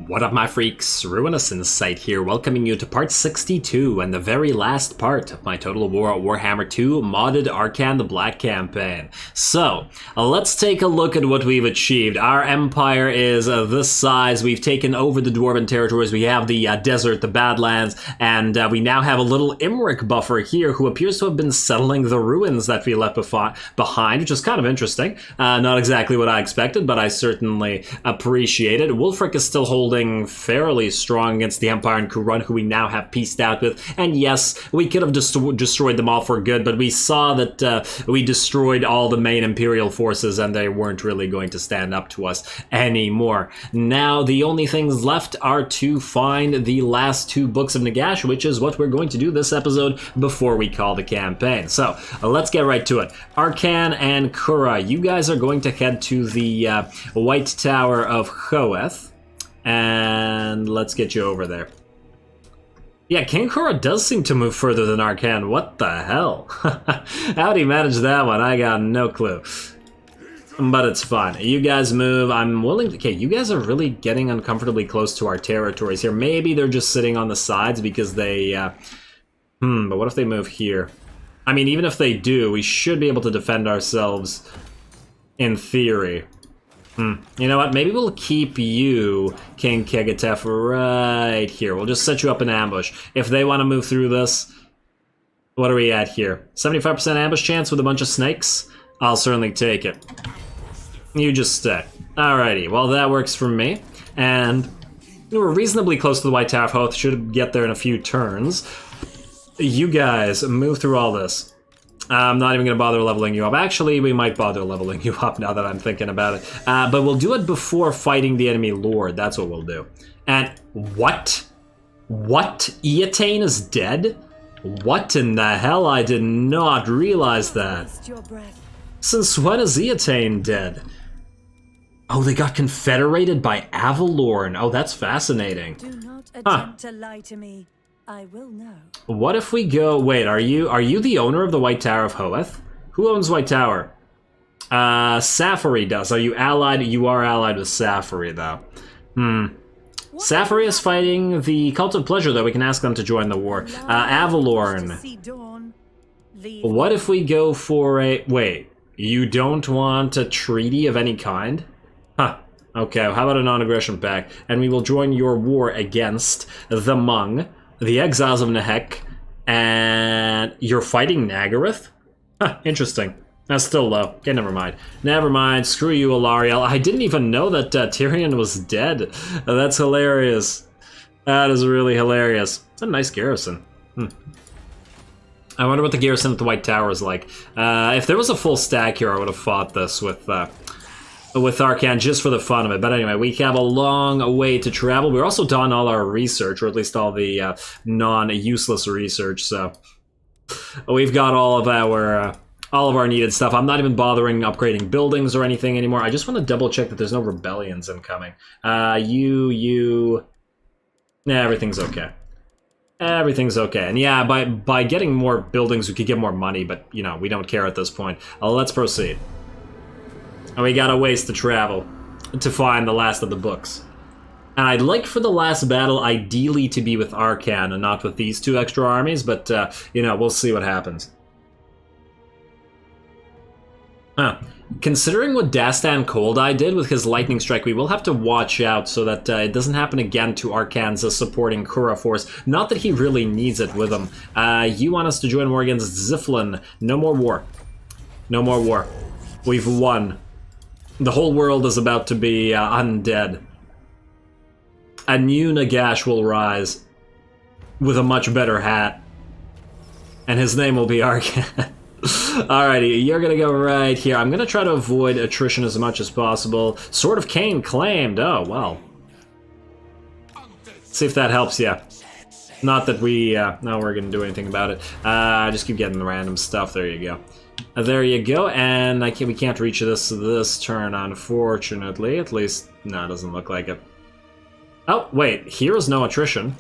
What up, my freaks? RuinousInsight here, welcoming you to part 62 and the very last part of my Total Warhammer II modded Arkhan the Black campaign. So, let's take a look at what we've achieved. Our empire is this size. We've taken over the Dwarven territories. We have the desert, the Badlands, and we now have a little Imric buffer here who appears to have been settling the ruins that we left behind, which is kind of interesting. Not exactly what I expected, but I certainly appreciate it. Wulfric is still holding fairly strong against the Empire and Kurun, who we now have peaced out with. And yes, we could have destroyed them all for good, but we saw that we destroyed all the main Imperial forces and they weren't really going to stand up to us anymore. Now, the only things left are to find the last two books of Nagash, which is what we're going to do this episode before we call the campaign. So, let's get right to it. Arkhan and Kura, you guys are going to head to the White Tower of Hoeth. And let's get you over there. Yeah, King Kura does seem to move further than Arkhan. What the hell? How'd he manage that one? I got no clue. But it's fine. You guys move. I'm willing to... Okay, you guys are really getting uncomfortably close to our territories here. Maybe they're just sitting on the sides because they... but what if they move here? I mean, even if they do, we should be able to defend ourselves in theory. You know what? Maybe we'll keep you, King Kegatef, right here. We'll just set you up in ambush. If they want to move through this, what are we at here? 75% ambush chance with a bunch of snakes? I'll certainly take it. You just stay. Alrighty, well that works for me. And we're reasonably close to the White Tower of Hoeth. Should get there in a few turns. You guys move through all this. I'm not even going to bother leveling you up. Actually, we might bother leveling you up now that I'm thinking about it. But we'll do it before fighting the enemy lord. That's what we'll do. And what? What? Eatane is dead? What in the hell? I did not realize that. Since when is Eatane dead? Oh, they got confederated by Avalorn. Oh, that's fascinating. Do not attempt to lie to me. I will know. What if we go... Wait, are you the owner of the White Tower of Hoeth? Who owns White Tower? Safari does. Are you allied? You are allied with Safari, though. Safari is fighting the Cult of Pleasure, though. We can ask them to join the war. Avalorn. What if we go for a... Wait, you don't want a treaty of any kind? Huh. Okay, how about a non-aggression pact? And we will join your war against the Hmong, the Exiles of Nehek, and you're fighting Nagash? Huh, interesting. That's still low. Okay, never mind. Never mind. Screw you, Alariel. I didn't even know that Tyrion was dead. That's hilarious. That is really hilarious. It's a nice garrison. I wonder what the garrison at the White Tower is like. If there was a full stack here, I would have fought this with Arkhan just for the fun of it. But anyway, we have a long way to travel. We're also done all our research, or at least all the non-useless research. So we've got all of our needed stuff. I'm not even bothering upgrading buildings or anything anymore. I just want to double check that there's no rebellions incoming. Nah, everything's okay. Everything's okay. And yeah, by getting more buildings, we could get more money, but you know, we don't care at this point. Let's proceed. And we got a ways to travel to find the last of the books. And I'd like for the last battle ideally to be with Arkhan and not with these two extra armies, but you know, we'll see what happens. Considering what Dastan Coldeye did with his lightning strike, we will have to watch out so that it doesn't happen again to Arkhan's supporting Kura force. Not that he really needs it with him. You want us to join war against Ziflin. No more war. No more war. We've won. The whole world is about to be undead. A new Nagash will rise with a much better hat. And his name will be Arkhan. Alrighty, you're gonna go right here. I'm gonna try to avoid attrition as much as possible. Sword of Cain claimed. Oh, well. See if that helps you. Not that we're gonna do anything about it. Just keep getting the random stuff. There you go. There you go, and we can't reach this turn, unfortunately. At least, no, it doesn't look like it. Oh, wait, here is no attrition.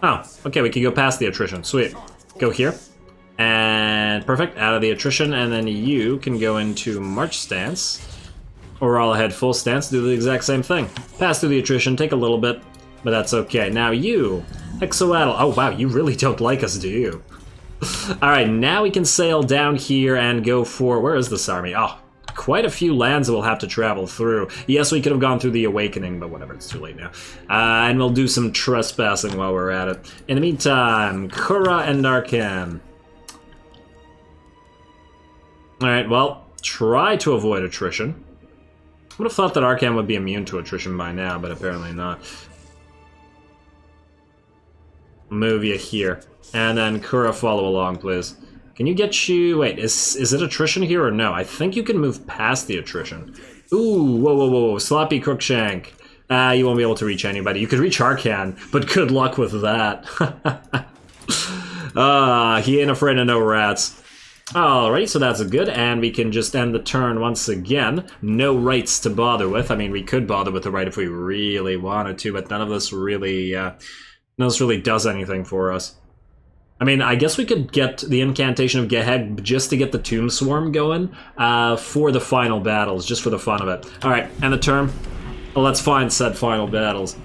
Oh, okay, we can go past the attrition. Sweet. Go here. And perfect, out of the attrition, and then you can go into March Stance. Overhaul ahead, full stance, do the exact same thing. Pass through the attrition, take a little bit, but that's okay. Now you, Exoatl. Oh wow, you really don't like us, do you? Alright, now we can sail down here and go for... Where is this army? Oh, quite a few lands that we'll have to travel through. Yes, we could have gone through the Awakening, but whatever, it's too late now. And we'll do some trespassing while we're at it. In the meantime, Kura and Arkhan. Alright, well, try to avoid attrition. I would have thought that Arkhan would be immune to attrition by now, but apparently not. Move you here. And then Kura, follow along, please. Can you get you... Wait, is it attrition here or no? I think you can move past the attrition. Ooh, whoa, whoa, whoa, sloppy Crookshank. You won't be able to reach anybody. You could reach Arkhan, but good luck with that. He ain't afraid of no rats. Alrighty, so that's good, and we can just end the turn once again. No rights to bother with. I mean, we could bother with the right if we really wanted to, but none of this really does anything for us. I mean, I guess we could get the Incantation of Geheg just to get the Tomb Swarm going for the final battles, just for the fun of it. Alright, and the turn? Well, let's find said final battles.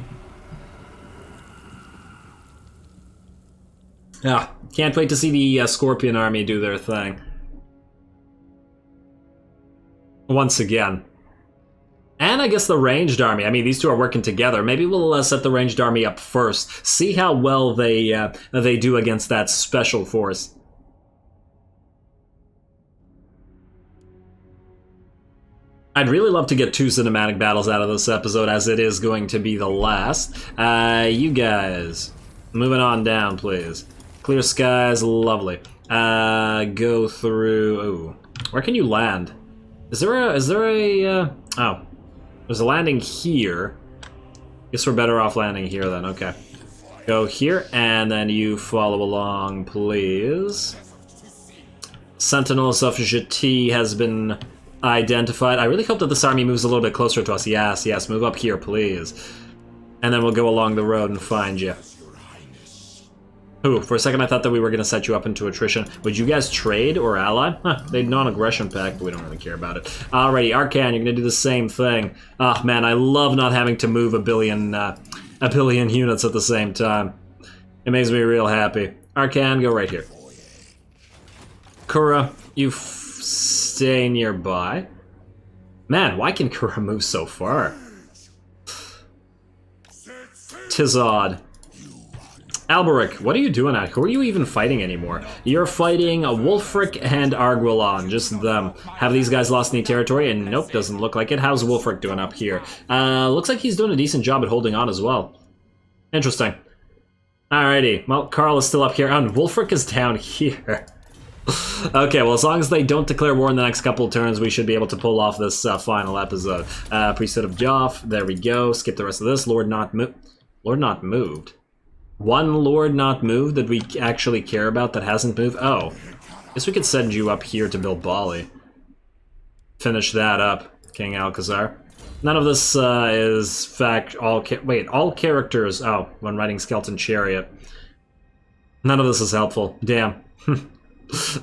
Can't wait to see the Scorpion army do their thing. Once again. And I guess the ranged army. I mean, these two are working together. Maybe we'll set the ranged army up first. See how well they do against that special force. I'd really love to get 2 cinematic battles out of this episode, as it is going to be the last. You guys, moving on down, please. Clear skies, lovely. Go through... Ooh. Where can you land? Is there a... Oh. There's a landing here. Guess we're better off landing here then, okay. Go here, and then you follow along, please. Sentinels of Jeti has been identified. I really hope that this army moves a little bit closer to us. Yes, yes, move up here, please. And then we'll go along the road and find you. Ooh, for a second I thought that we were going to set you up into attrition. Would you guys trade or ally? Huh, they non-aggression pact, but we don't really care about it. Alrighty, Arkhan, you're going to do the same thing. Oh man, I love not having to move a billion units at the same time. It makes me real happy. Arkhan, go right here. Kura, you stay nearby. Man, why can Kura move so far? 'Tis odd. Alberic, what are you doing out? Who are you even fighting anymore? You're fighting Wulfric and Arguelon, just them. Have these guys lost any territory? And nope, doesn't look like it. How's Wulfric doing up here? Looks like he's doing a decent job at holding on as well. Interesting. Alrighty, well, Carl is still up here, and Wulfric is down here. Okay, well, as long as they don't declare war in the next couple of turns, we should be able to pull off this final episode. Priesthood of Joff, there we go. Skip the rest of this. Lord not moved. One Lord not moved that we actually care about that hasn't moved? Oh. Guess we could send you up here to build Bali. Finish that up, King Alcazar. None of this is fact... all characters... Oh, when riding Skeleton Chariot. None of this is helpful. Damn.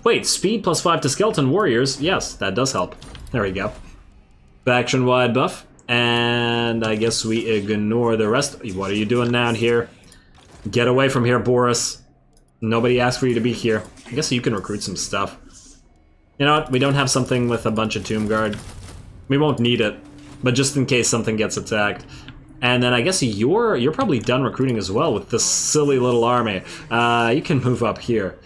Wait, speed +5 to Skeleton Warriors? Yes, that does help. There we go. Faction-wide buff. And I guess we ignore the rest. What are you doing down here? Get away from here, Boris. Nobody asked for you to be here. I guess you can recruit some stuff. You know what? We don't have something with a bunch of Tomb Guard. We won't need it, but just in case something gets attacked. And then I guess you're probably done recruiting as well with this silly little army. You can move up here.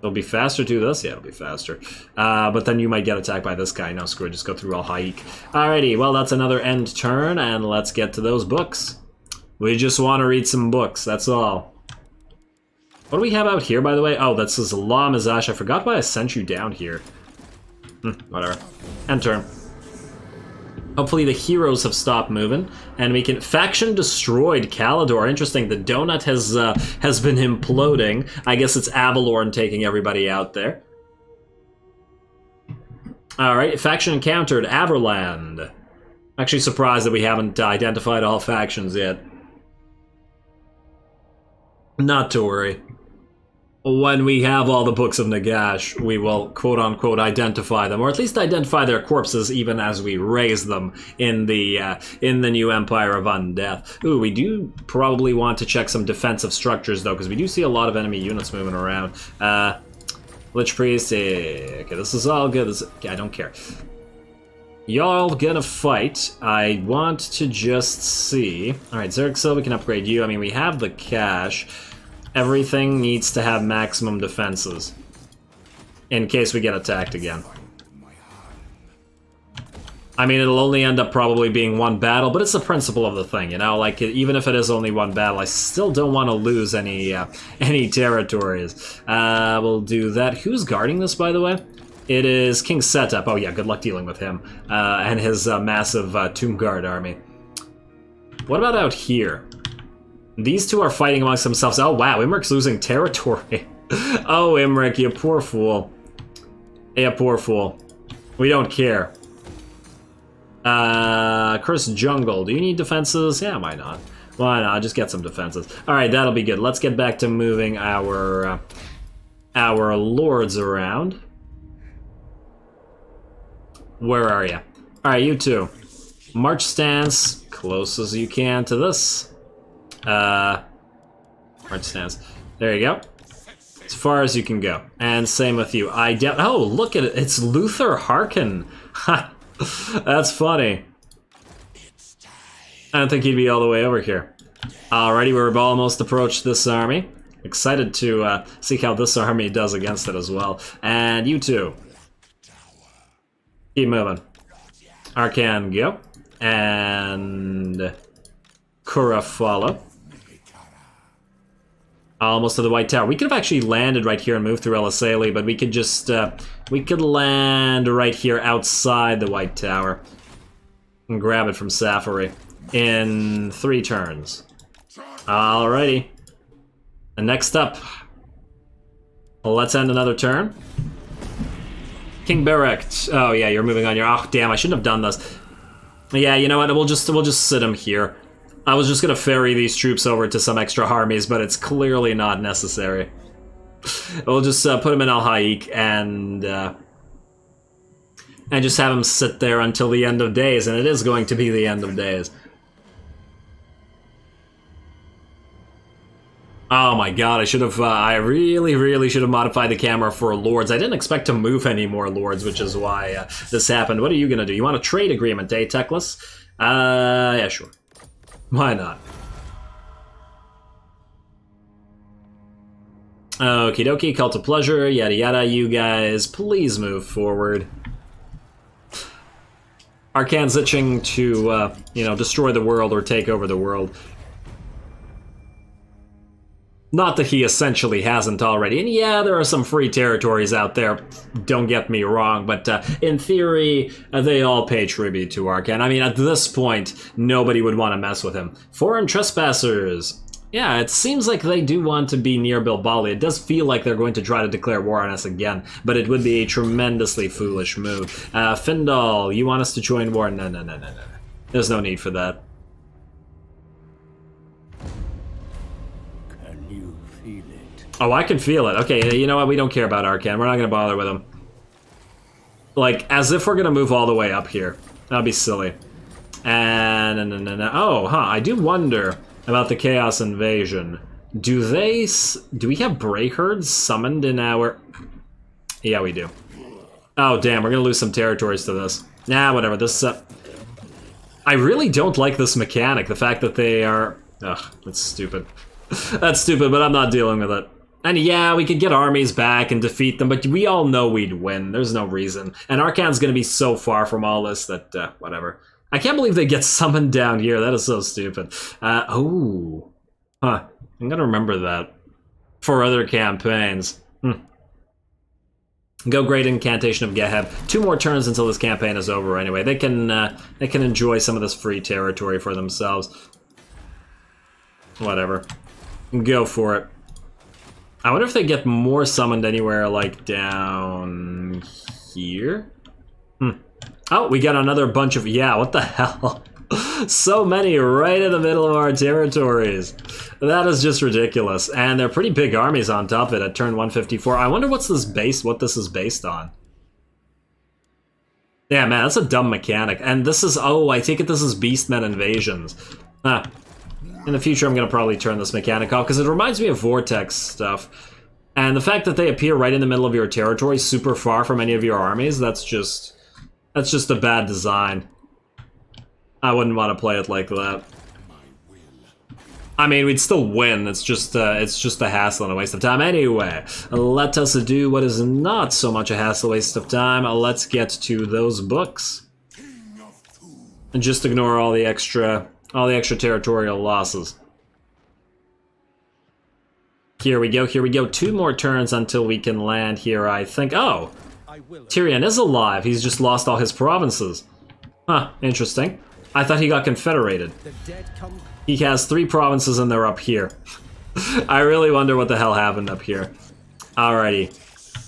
It'll be faster to do this? Yeah, it'll be faster. But then you might get attacked by this guy. No, screw it, just go through Al-Haik. Alrighty, well, that's another end turn, and let's get to those books. We just want to read some books, that's all. What do we have out here, by the way? Oh, that's this La Mizash. I forgot why I sent you down here. Whatever. End turn. Hopefully the heroes have stopped moving, and we can... Faction destroyed Calador. Interesting, the donut has been imploding. I guess it's Avalorn taking everybody out there. Alright, faction encountered Averland. I'm actually surprised that we haven't identified all factions yet. Not to worry. when we have all the books of Nagash, we will quote-unquote identify them, or at least identify their corpses even as we raise them in the new Empire of Undeath. Ooh, we do probably want to check some defensive structures, though, because we do see a lot of enemy units moving around. Lich Priest, okay, this is all good. I don't care. Y'all gonna fight. I want to just see. Alright, Zerxil, we can upgrade you. I mean, we have the cash. Everything needs to have maximum defenses in case we get attacked again. I mean, it'll only end up probably being one battle, but it's the principle of the thing, you know? Like, even if it is only one battle, I still don't want to lose any territories. We'll do that. Who's guarding this, by the way? It is King Setup. Oh yeah, good luck dealing with him and his massive Tomb Guard army. What about out here? These two are fighting amongst themselves. Oh wow, Imric's losing territory. Oh, Imric, you poor fool. Yeah, poor fool. We don't care. Cursed Jungle. Do you need defenses? Yeah, why not? Why not? Just get some defenses. Alright, that'll be good. Let's get back to moving our lords around. Where are you? Alright, you two. March stance, close as you can to this. March stance. There you go. As far as you can go. And same with you. Oh, look at it. It's Luther Harkin. Ha. That's funny. I don't think he'd be all the way over here. Alrighty, we're almost approached this army. Excited to see how this army does against it as well. And you two. Keep moving. Arkhan, go. And Kura, follow. Almost to the White Tower. We could have actually landed right here and moved through Elisali, but we could just, we could land right here outside the White Tower and grab it from Safari in 3 turns. Alrighty. And next up, let's end another turn. King Berekt. Oh yeah, you're moving on your. Oh damn, I shouldn't have done this. Yeah, you know what? We'll just sit him here. I was just gonna ferry these troops over to some extra armies, but it's clearly not necessary. We'll just put him in Al Haik and just have him sit there until the end of days, and it is going to be the end of days. Oh my god, I should have, I really should have modified the camera for lords. I didn't expect to move any more lords, which is why this happened. What are you gonna do? You want a trade agreement, eh, Teclis? Yeah, sure. Why not? Okie dokie, Cult of Pleasure, yada yada, you guys, please move forward. Arkhan's itching to, you know, destroy the world or take over the world. Not that he essentially hasn't already. And yeah, there are some free territories out there, don't get me wrong, but in theory, they all pay tribute to Arkhan. I mean, at this point, nobody would want to mess with him. Foreign trespassers. Yeah, it seems like they do want to be near Bilbali. It does feel like they're going to try to declare war on us again, but it would be a tremendously foolish move. Findal, you want us to join war? No. There's no need for that. Oh, I can feel it. Okay, you know what? We don't care about Arkhan. We're not going to bother with him. Like, as if we're going to move all the way up here. That'd be silly. And no. Oh, huh. I do wonder about the Chaos Invasion. Do we have Brayherds summoned in our... Yeah, we do. Oh, damn. We're going to lose some territories to this. Nah, whatever. This, I really don't like this mechanic. The fact that they are... Ugh, that's stupid. That's stupid, but I'm not dealing with it. And yeah, we could get armies back and defeat them, but we all know we'd win. There's no reason. And Arkhan's gonna be so far from all this that, whatever. I can't believe they get summoned down here. That is so stupid. Oh. Huh. I'm gonna remember that. For other campaigns. Go Great Incantation of Geheb. 2 more turns until this campaign is over anyway. They can enjoy some of this free territory for themselves. Whatever. Go for it. I wonder if they get more summoned anywhere, like, down here? Oh, we got another bunch of... Yeah, what the hell? So many right in the middle of our territories. That is just ridiculous. And they're pretty big armies on top of it at turn 154. I wonder what this is based on. Yeah, man, that's a dumb mechanic. And this is, oh, I take it this is Beastmen Invasions. Huh. In the future, I'm going to probably turn this mechanic off, because it reminds me of Vortex stuff. And the fact that they appear right in the middle of your territory, super far from any of your armies, that's just a bad design. I wouldn't want to play it like that. I mean, we'd still win. It's just a hassle and a waste of time. Anyway, let us do what is not so much a hassle, waste of time. Let's get to those books, and just ignore all the extra territorial losses. Here we go. Here we go. 2 more turns until we can land here. I think. Oh, Tyrion is alive. He's just lost all his provinces. Huh. Interesting. I thought he got confederated. He has 3 provinces and they're up here. I really wonder what the hell happened up here. Alrighty.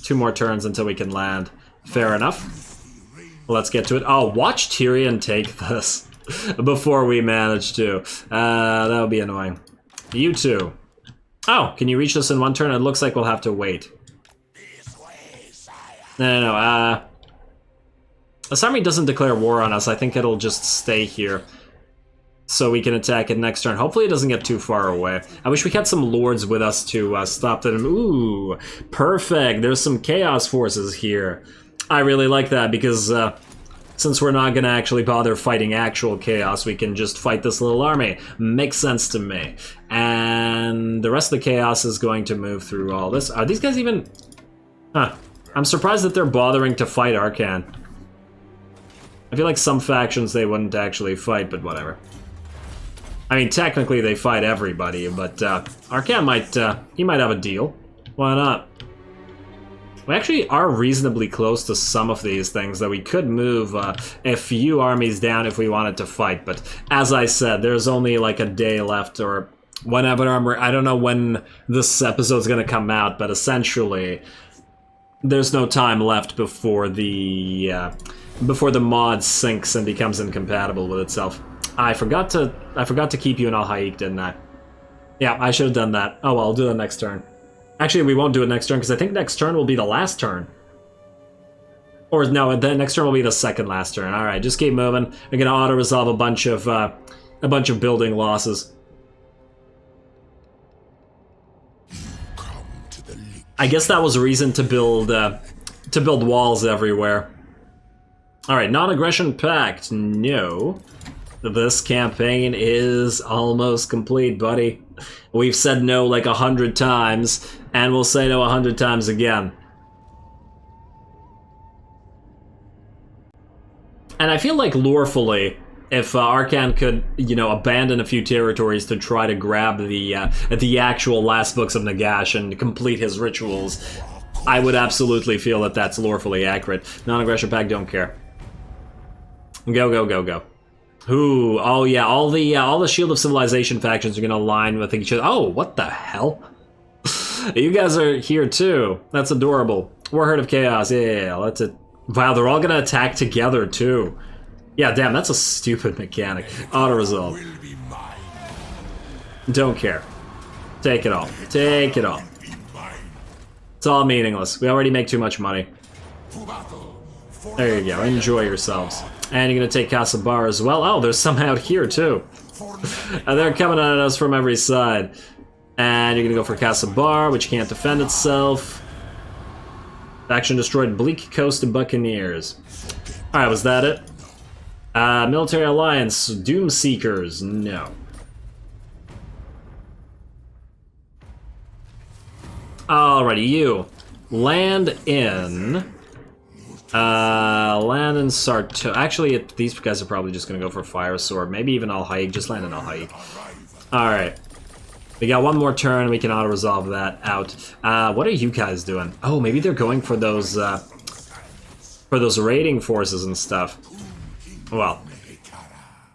2 more turns until we can land. Fair enough. Let's get to it. Oh, watch Tyrion take this before we manage to. That would be annoying. You two. Oh, can you reach this in 1 turn? It looks like we'll have to wait. No. This army doesn't declare war on us. I think it'll just stay here, so we can attack it next turn. Hopefully it doesn't get too far away. I wish we had some lords with us to stop them. Ooh, perfect. There's some chaos forces here. I really like that, because since we're not going to actually bother fighting actual chaos, we can just fight this little army. Makes sense to me. And the rest of the chaos is going to move through all this. Are these guys even... Huh. I'm surprised that they're bothering to fight Arkhan. I feel like some factions they wouldn't actually fight, but whatever. I mean, technically they fight everybody, but Arkhan might have a deal. Why not? We actually are reasonably close to some of these things, that we could move a few armies down if we wanted to fight, but as I said, there's only like a day left, or whenever. I don't know when this episode's gonna come out, but essentially there's no time left before the mod sinks and becomes incompatible with itself. I forgot to keep you in Al-Haik, didn't I? Yeah, I should have done that. Oh well, I'll do it next turn. Actually, we won't do it next turn, because I think next turn will be the last turn. Or no, the next turn will be the second last turn. Alright, just keep moving. We're gonna auto-resolve a bunch of building losses. I guess that was a reason to build walls everywhere. Alright, non-aggression pact. No. This campaign is almost complete, buddy. We've said no like 100 times, and we'll say no 100 times again. And I feel like lorefully, if Arkhan could, you know, abandon a few territories to try to grab the actual last books of Nagash and complete his rituals, I would absolutely feel that that's lorefully accurate. Non-aggression pact, don't care. Go, go, go, go. Ooh, oh yeah, all the Shield of Civilization factions are gonna align with each other. Oh, what the hell? You guys are here too. That's adorable. Warhead of Chaos, yeah, that's it. Wow, they're all gonna attack together too. Yeah, damn, that's a stupid mechanic. Auto-resolve. Don't care. Take it all. Take it all. It's all meaningless. We already make too much money. There you go, enjoy yourselves. And you're gonna take Kasabar as well. Oh, there's some out here too. And they're coming at us from every side. And you're gonna go for Kasabar, which can't defend itself. Faction destroyed Bleak Coast Buccaneers. Alright, was that it? Military Alliance, Doom Seekers, no. Alrighty, you. Land in Sarto. Actually, these guys are probably just gonna go for Fire Sword. Maybe even Al-Haik. Just land in Al-Haik. Alright. We got one more turn. We can auto-resolve that out. What are you guys doing? Oh, maybe they're going for those raiding forces and stuff. Well,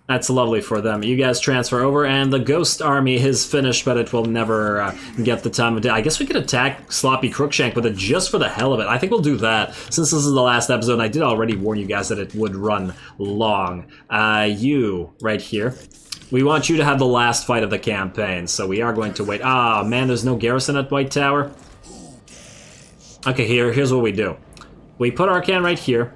That's lovely for them. You guys transfer over, and the Ghost Army is finished, but it will never get the time of day. I guess we could attack Sloppy Crookshank with it just for the hell of it. I think we'll do that, since this is the last episode, and I did already warn you guys that it would run long. You, right here. We want you to have the last fight of the campaign, so we are going to wait. Ah, man, there's no garrison at White Tower. Okay, here's what we do. We put Arkhan right here,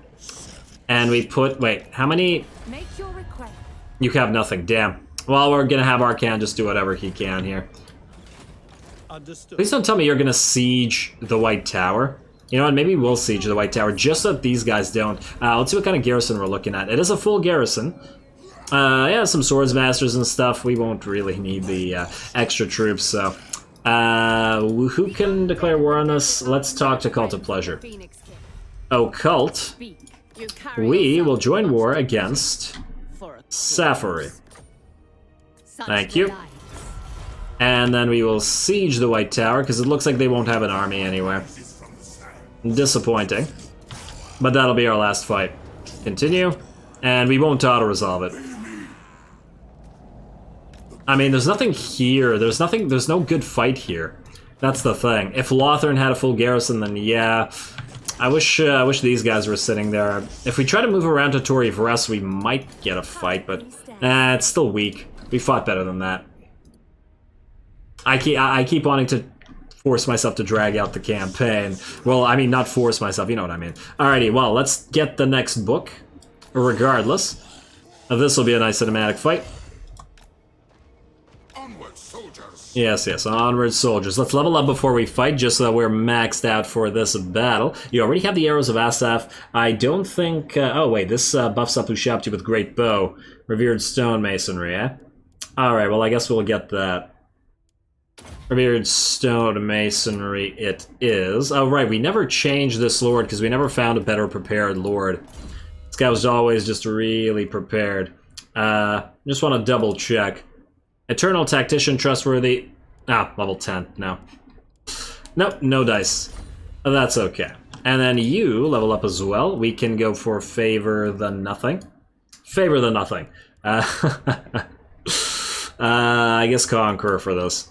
and we put... Wait, how many... Make your request. You have nothing, damn. Well, we're gonna have Arkhan just do whatever he can here. Understood. Please don't tell me you're gonna siege the White Tower. You know what, maybe we'll siege the White Tower, just so that these guys don't. Let's see what kind of garrison we're looking at. It is a full garrison. Yeah, some swordsmasters and stuff. We won't really need the extra troops, so... who can declare war on us? Let's talk to Cult of Pleasure. Oh, Cult. We will join war against... Safari. Thank you. And then we will siege the White Tower, because it looks like they won't have an army anywhere. Disappointing. But that'll be our last fight. Continue. And we won't auto-resolve it. I mean, there's nothing here. There's no good fight here. That's the thing. If Lothern had a full garrison, then yeah... I wish these guys were sitting there. If we try to move around to Tori Vress, we might get a fight, but it's still weak. We fought better than that. I keep wanting to force myself to drag out the campaign. Well, I mean, not force myself, you know what I mean. Alrighty, well, let's get the next book. Regardless, this will be a nice cinematic fight. Yes, onward soldiers. Let's level up before we fight, just so that we're maxed out for this battle. You already have the Arrows of Asaph. I don't think... oh, wait, this buffs up Ushabti with Great Bow. Revered Stonemasonry, eh? Alright, well, I guess we'll get that. Revered Stonemasonry it is. Oh, right, we never changed this lord, because we never found a better prepared lord. This guy was always just really prepared. Just want to double check. Eternal Tactician, trustworthy. Ah, level 10, no. Nope, no dice. That's okay. And then you level up as well. We can go for Favor the Nothing. Favor the Nothing. I guess Conqueror for this.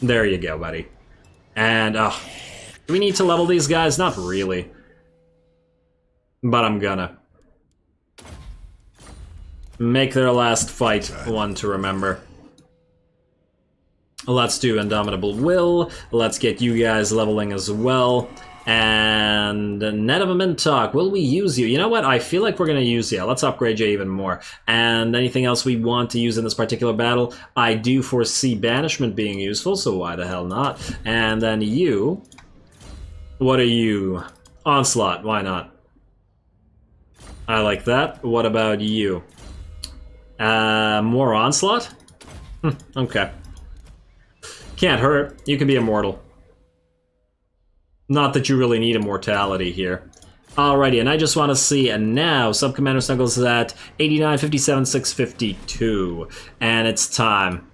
There you go, buddy. And, do we need to level these guys? Not really. But I'm gonna. Make their last fight one to remember. Let's do Indomitable Will. Let's get you guys leveling as well. And Net of a Mintalk, will we use you? You know what? I feel like we're going to use you. Let's upgrade you even more. And anything else we want to use in this particular battle? I do foresee Banishment being useful, so why the hell not? And then you... What are you? Onslaught, why not? I like that. What about you? More Onslaught? Okay. Can't hurt. You can be immortal. Not that you really need immortality here. Alrighty, and I just want to see, and now Sub-Commander Snuggles is at 89, 57, 652. And it's time.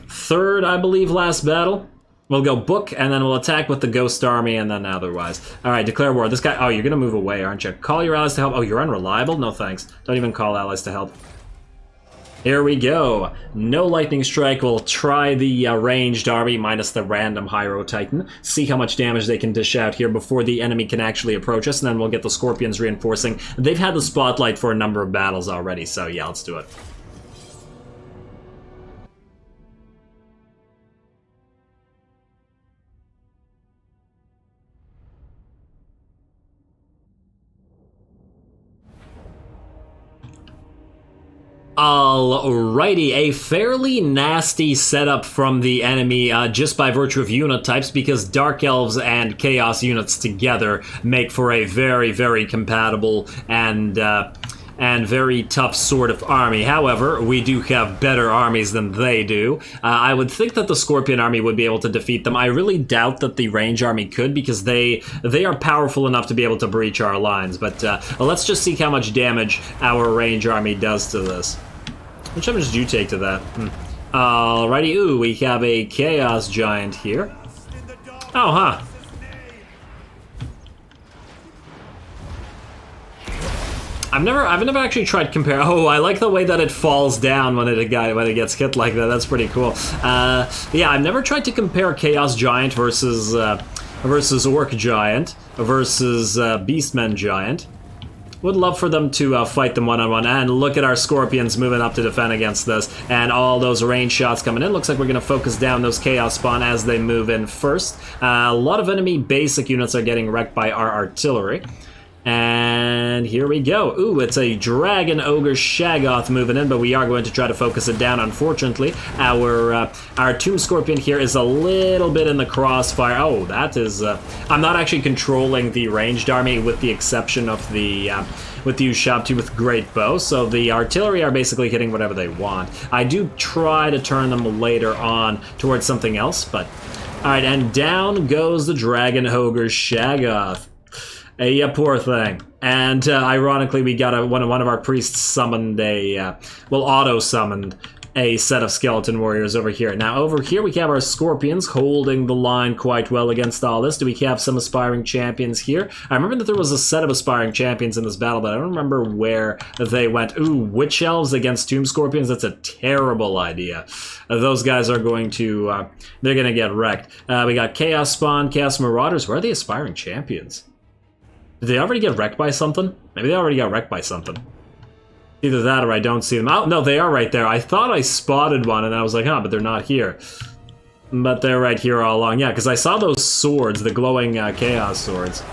Third, I believe, last battle. We'll go book, and then we'll attack with the Ghost Army, and then otherwise. Alright, declare war. This guy... Oh, you're gonna move away, aren't you? Call your allies to help. Oh, you're unreliable? No thanks. Don't even call allies to help. Here we go. No lightning strike. We'll try the ranged army minus the random Hyro Titan. See how much damage they can dish out here before the enemy can actually approach us, and then we'll get the Scorpions reinforcing. They've had the spotlight for a number of battles already, so yeah, let's do it. Alrighty, a fairly nasty setup from the enemy just by virtue of unit types, because Dark Elves and Chaos units together make for a very, very compatible and very tough sort of army. However, we do have better armies than they do. I would think that the Scorpion army would be able to defeat them. I really doubt that the range army could, because they are powerful enough to be able to breach our lines. But let's just see how much damage our range army does to this. Which damage did you take to that? Alrighty, ooh, we have a Chaos Giant here. Oh, huh. I've never actually tried compare. Oh, I like the way that it falls down when it gets hit like that. That's pretty cool. Yeah, I've never tried to compare Chaos Giant versus Orc Giant versus Beastmen Giant. Would love for them to fight them one-on-one. And look at our Scorpions moving up to defend against this. And all those range shots coming in. Looks like we're going to focus down those Chaos Spawn as they move in first. A lot of enemy basic units are getting wrecked by our artillery. And here we go. Ooh, it's a Dragon Ogre Shaggoth moving in, but we are going to try to focus it down, unfortunately. Our Tomb Scorpion here is a little bit in the crossfire. Oh, that is... I'm not actually controlling the ranged army with the exception of the... with the Ushabti with Great Bow, so the artillery are basically hitting whatever they want. I do try to turn them later on towards something else, but... Alright, and down goes the Dragon Ogre Shaggoth. Yeah, poor thing. And ironically, we got one of our priests summoned auto-summoned a set of skeleton warriors over here. Now, over here we have our Scorpions holding the line quite well against all this. Do we have some aspiring champions here? I remember that there was a set of aspiring champions in this battle, but I don't remember where they went. Ooh, Witch Elves against Tomb Scorpions? That's a terrible idea. Those guys are going to... they're going to get wrecked. We got Chaos Spawn, Chaos Marauders. Where are the aspiring champions? Did they already get wrecked by something? Maybe they already got wrecked by something. Either that or I don't see them. Oh, no, they are right there. I thought I spotted one and I was like, huh, but they're not here. But they're right here all along. Yeah, because I saw those swords, the glowing Chaos swords.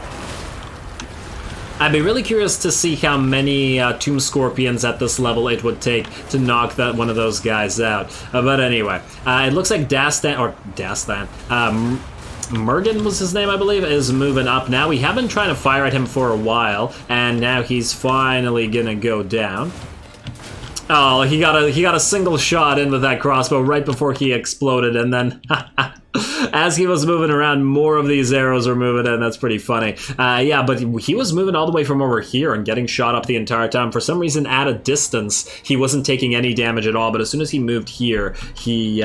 I'd be really curious to see how many Tomb Scorpions at this level it would take to knock one of those guys out. But anyway, it looks like Dastan, Mergen was his name, I believe, is moving up now. We have been trying to fire at him for a while, and now he's finally gonna go down. Oh, he got a single shot in with that crossbow right before he exploded, and then as he was moving around, more of these arrows were moving in. That's pretty funny. Yeah, but he was moving all the way from over here and getting shot up the entire time. For some reason, at a distance, he wasn't taking any damage at all, but as soon as he moved here, he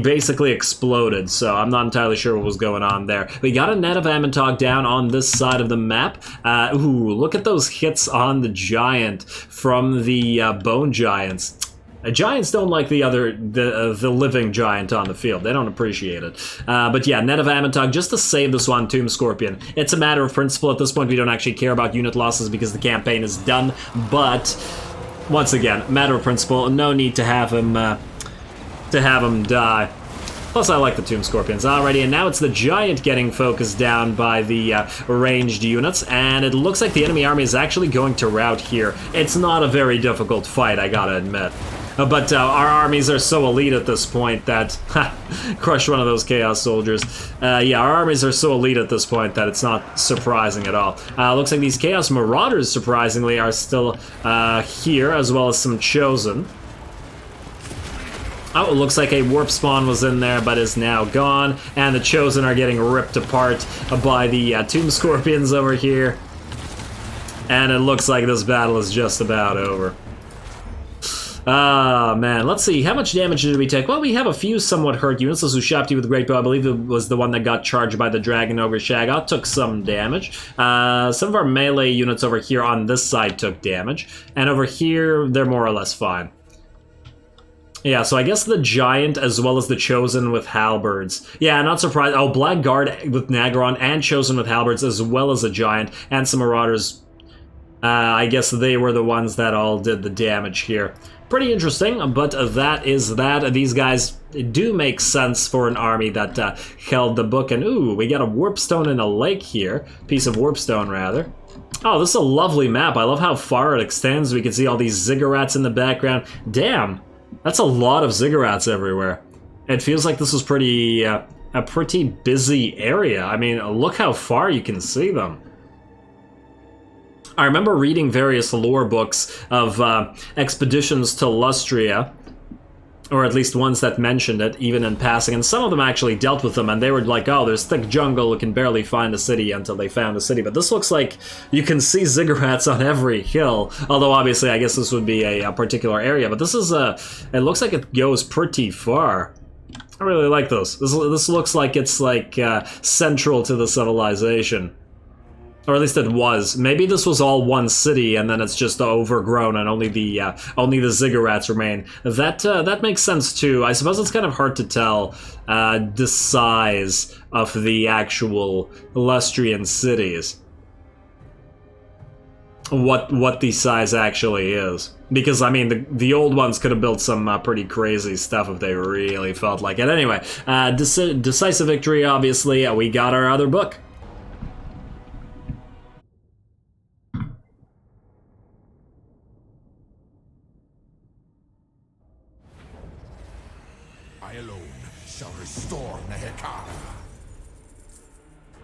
basically exploded, so I'm not entirely sure what was going on there. We got a net of Amantog down on this side of the map. Ooh, look at those hits on the Giant from the Bone Giants. Giants don't like the living giant on the field. They don't appreciate it. But yeah, net of Amantog just to save this one Tomb Scorpion. It's a matter of principle. At this point, we don't actually care about unit losses because the campaign is done. But once again, matter of principle. No need to have him die. Plus, I like the Tomb Scorpions. Alrighty, and now it's the Giant getting focused down by the ranged units, and it looks like the enemy army is actually going to rout here. It's not a very difficult fight, I gotta admit. But our armies are so elite at this point that... crush one of those Chaos Soldiers. Yeah, our armies are so elite at this point that it's not surprising at all. Looks like these Chaos Marauders, surprisingly, are still here, as well as some Chosen. Oh, it looks like a Warp Spawn was in there, but is now gone. And the Chosen are getting ripped apart by the Tomb Scorpions over here. And it looks like this battle is just about over. Ah, man. Let's see. How much damage did we take? Well, we have a few somewhat hurt units. This was Ushabti with the Great Bow. I believe it was the one that got charged by the Dragon Ogre Shaggoth. Took some damage. Some of our melee units over here on this side took damage. And over here, they're more or less fine. Yeah, so I guess the Giant as well as the Chosen with Halberds. Yeah, not surprised. Oh, Blackguard with Nagaron and Chosen with Halberds as well as a Giant and some Marauders. I guess they were the ones that all did the damage here. Pretty interesting, but that is that. These guys do make sense for an army that held the book. And ooh, we got a Warpstone in a lake here. Piece of Warpstone, rather. Oh, this is a lovely map. I love how far it extends. We can see all these ziggurats in the background. Damn, that's a lot of ziggurats everywhere. It feels like this was a pretty busy area. I mean, look how far you can see them. I remember reading various lore books of expeditions to Lustria, or at least ones that mentioned it, even in passing, and some of them actually dealt with them, and they were like, oh, there's thick jungle, we can barely find a city until they found a city. But this looks like you can see ziggurats on every hill, although obviously I guess this would be a particular area, but this is it looks like it goes pretty far. I really like this. This looks like it's like central to the civilization. Or at least it was. Maybe this was all one city, and then it's just overgrown, and only the ziggurats remain. That makes sense too. I suppose it's kind of hard to tell the size of the actual Lustrian cities. What the size actually is, because I mean the old ones could have built some pretty crazy stuff if they really felt like it. Anyway, decisive victory. Obviously, we got our other book. I alone shall restore Nehekara.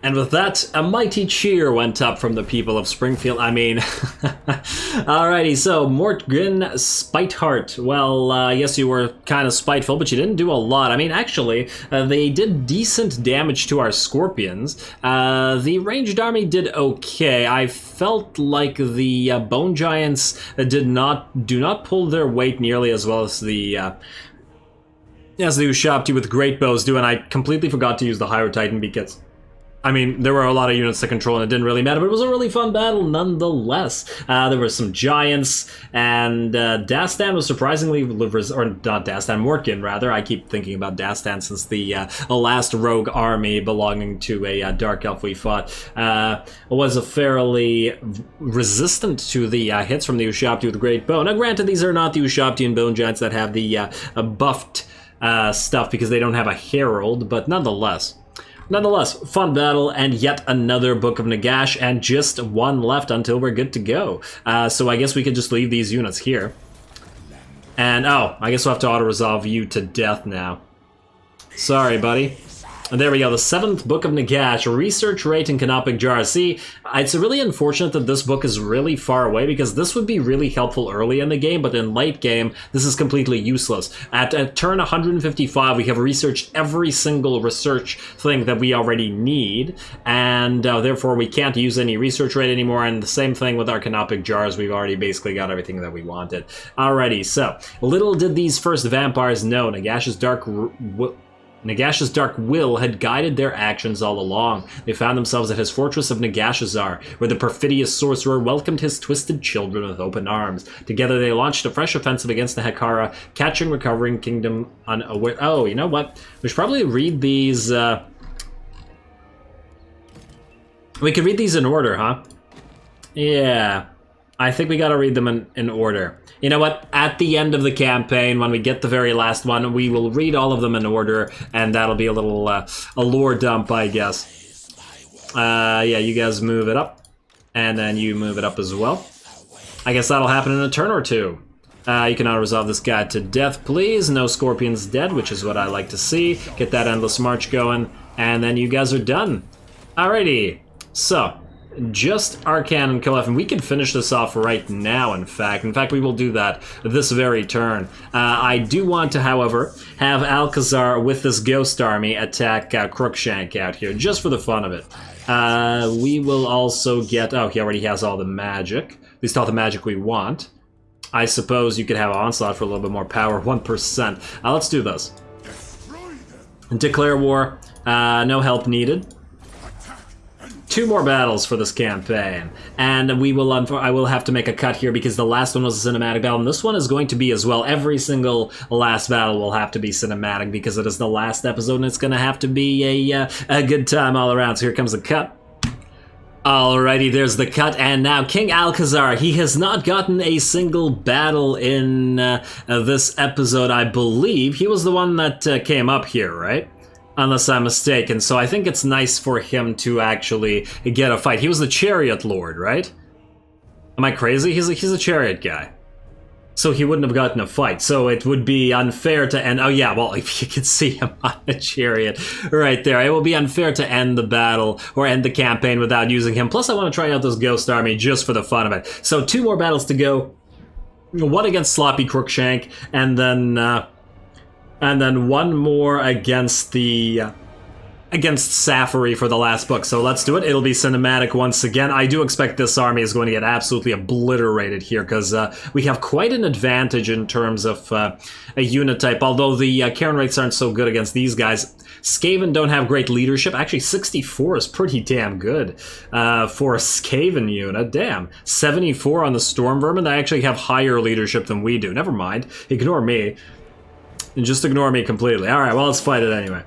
And with that, a mighty cheer went up from the people of Springfield. I mean, alrighty, so Mortgren Spiteheart. Well, yes, you were kind of spiteful, but you didn't do a lot. I mean, actually, they did decent damage to our Scorpions. The ranged army did okay. I felt like the Bone Giants do not pull their weight nearly as well as the Ushabti with great bows do, and I completely forgot to use the Hydro Titan because, I mean, there were a lot of units to control and it didn't really matter, but it was a really fun battle nonetheless. There were some giants, and Dastan was surprisingly, or not Dastan, Mortgren rather. I keep thinking about Dastan since the last rogue army belonging to a dark elf we fought was a fairly resistant to the hits from the Ushabti with great bow. Now granted, these are not the Ushabti and bone giants that have the buffed stuff because they don't have a herald, but nonetheless, fun battle, and yet another Book of Nagash, and just one left until we're good to go. So I guess we could just leave these units here. And, oh, I guess we'll have to auto-resolve you to death now. Sorry, buddy. And there we go, the 7th Book of Nagash, Research Rate in Canopic Jar. See, it's really unfortunate that this book is really far away, because this would be really helpful early in the game, but in late game, this is completely useless. At turn 155, we have researched every single research thing that we already need, and therefore we can't use any research rate anymore, and the same thing with our Canopic Jars, we've already basically got everything that we wanted. Alrighty, so, little did these first vampires know, Nagash's dark will had guided their actions all along. They found themselves at his fortress of Nagashazar, where the perfidious sorcerer welcomed his twisted children with open arms. Together they launched a fresh offensive against the Hekara, catching recovering kingdom unaware. Oh, you know what? We should probably read these, we could read these in order, huh? Yeah. I think we gotta read them in order. You know what? At the end of the campaign, when we get the very last one, we will read all of them in order, and that'll be a little a lore dump, I guess. Yeah, you guys move it up, and then you move it up as well. I guess that'll happen in a turn or two. You can auto-resolve this guy to death, please. No Scorpions dead, which is what I like to see. Get that Endless March going, and then you guys are done. Alrighty, so just Arkhan and Khalif, and we can finish this off right now, in fact. In fact, we will do that this very turn. I do want to, however, have Alcazar with this ghost army attack Crookshank out here, just for the fun of it. We will also get... Oh, he already has all the magic. At least all the magic we want. I suppose you could have Onslaught for a little bit more power, 1%. Let's do this. Declare war. No help needed. 2 more battles for this campaign, and we will. I will have to make a cut here because the last one was a cinematic battle, and this one is going to be as well. Every single last battle will have to be cinematic because it is the last episode, and it's going to have to be a good time all around. So here comes the cut. Alrighty, there's the cut, and now King Alcazar, he has not gotten a single battle in this episode, I believe. He was the one that came up here, right? Unless I'm mistaken, so I think it's nice for him to actually get a fight. He was the Chariot Lord, right? Am I crazy? He's a chariot guy. So he wouldn't have gotten a fight, so it would be unfair to end... Oh yeah, well, if you can see him on a chariot right there, it will be unfair to end the battle or end the campaign without using him. Plus, I want to try out this Ghost Army just for the fun of it. So 2 more battles to go. One against Sloppy Crookshank, and then one more against the against Safari for the last book, so let's do it. It'll be cinematic once again. I do expect this army is going to get absolutely obliterated here, because we have quite an advantage in terms of a unit type, although the Karen rates aren't so good against these guys. Skaven don't have great leadership. Actually, 64 is pretty damn good for a Skaven unit. Damn. 74 on the Storm Vermin. They actually have higher leadership than we do. Never mind. Ignore me. Just ignore me completely. Alright, well, let's fight it anyway.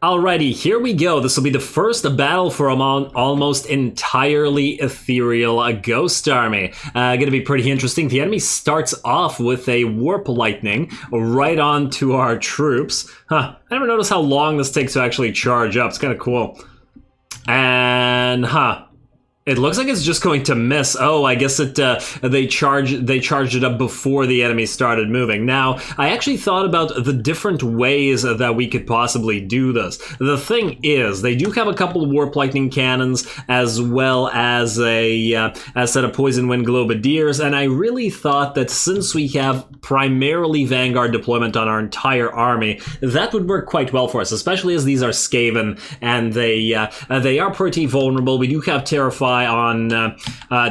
Alrighty, here we go. This will be the first battle for an almost entirely ethereal ghost army. Gonna be pretty interesting. The enemy starts off with a warp lightning right onto our troops. Huh, I never noticed how long this takes to actually charge up. It's kind of cool. And, it looks like it's just going to miss. Oh, I guess they charged it up before the enemy started moving. Now, I actually thought about the different ways that we could possibly do this. The thing is, they do have a couple of warp lightning cannons, as well as a set of poison wind globadiers, and I really thought that since we have primarily Vanguard deployment on our entire army, that would work quite well for us, especially as these are Skaven and they are pretty vulnerable. We do have Terrify on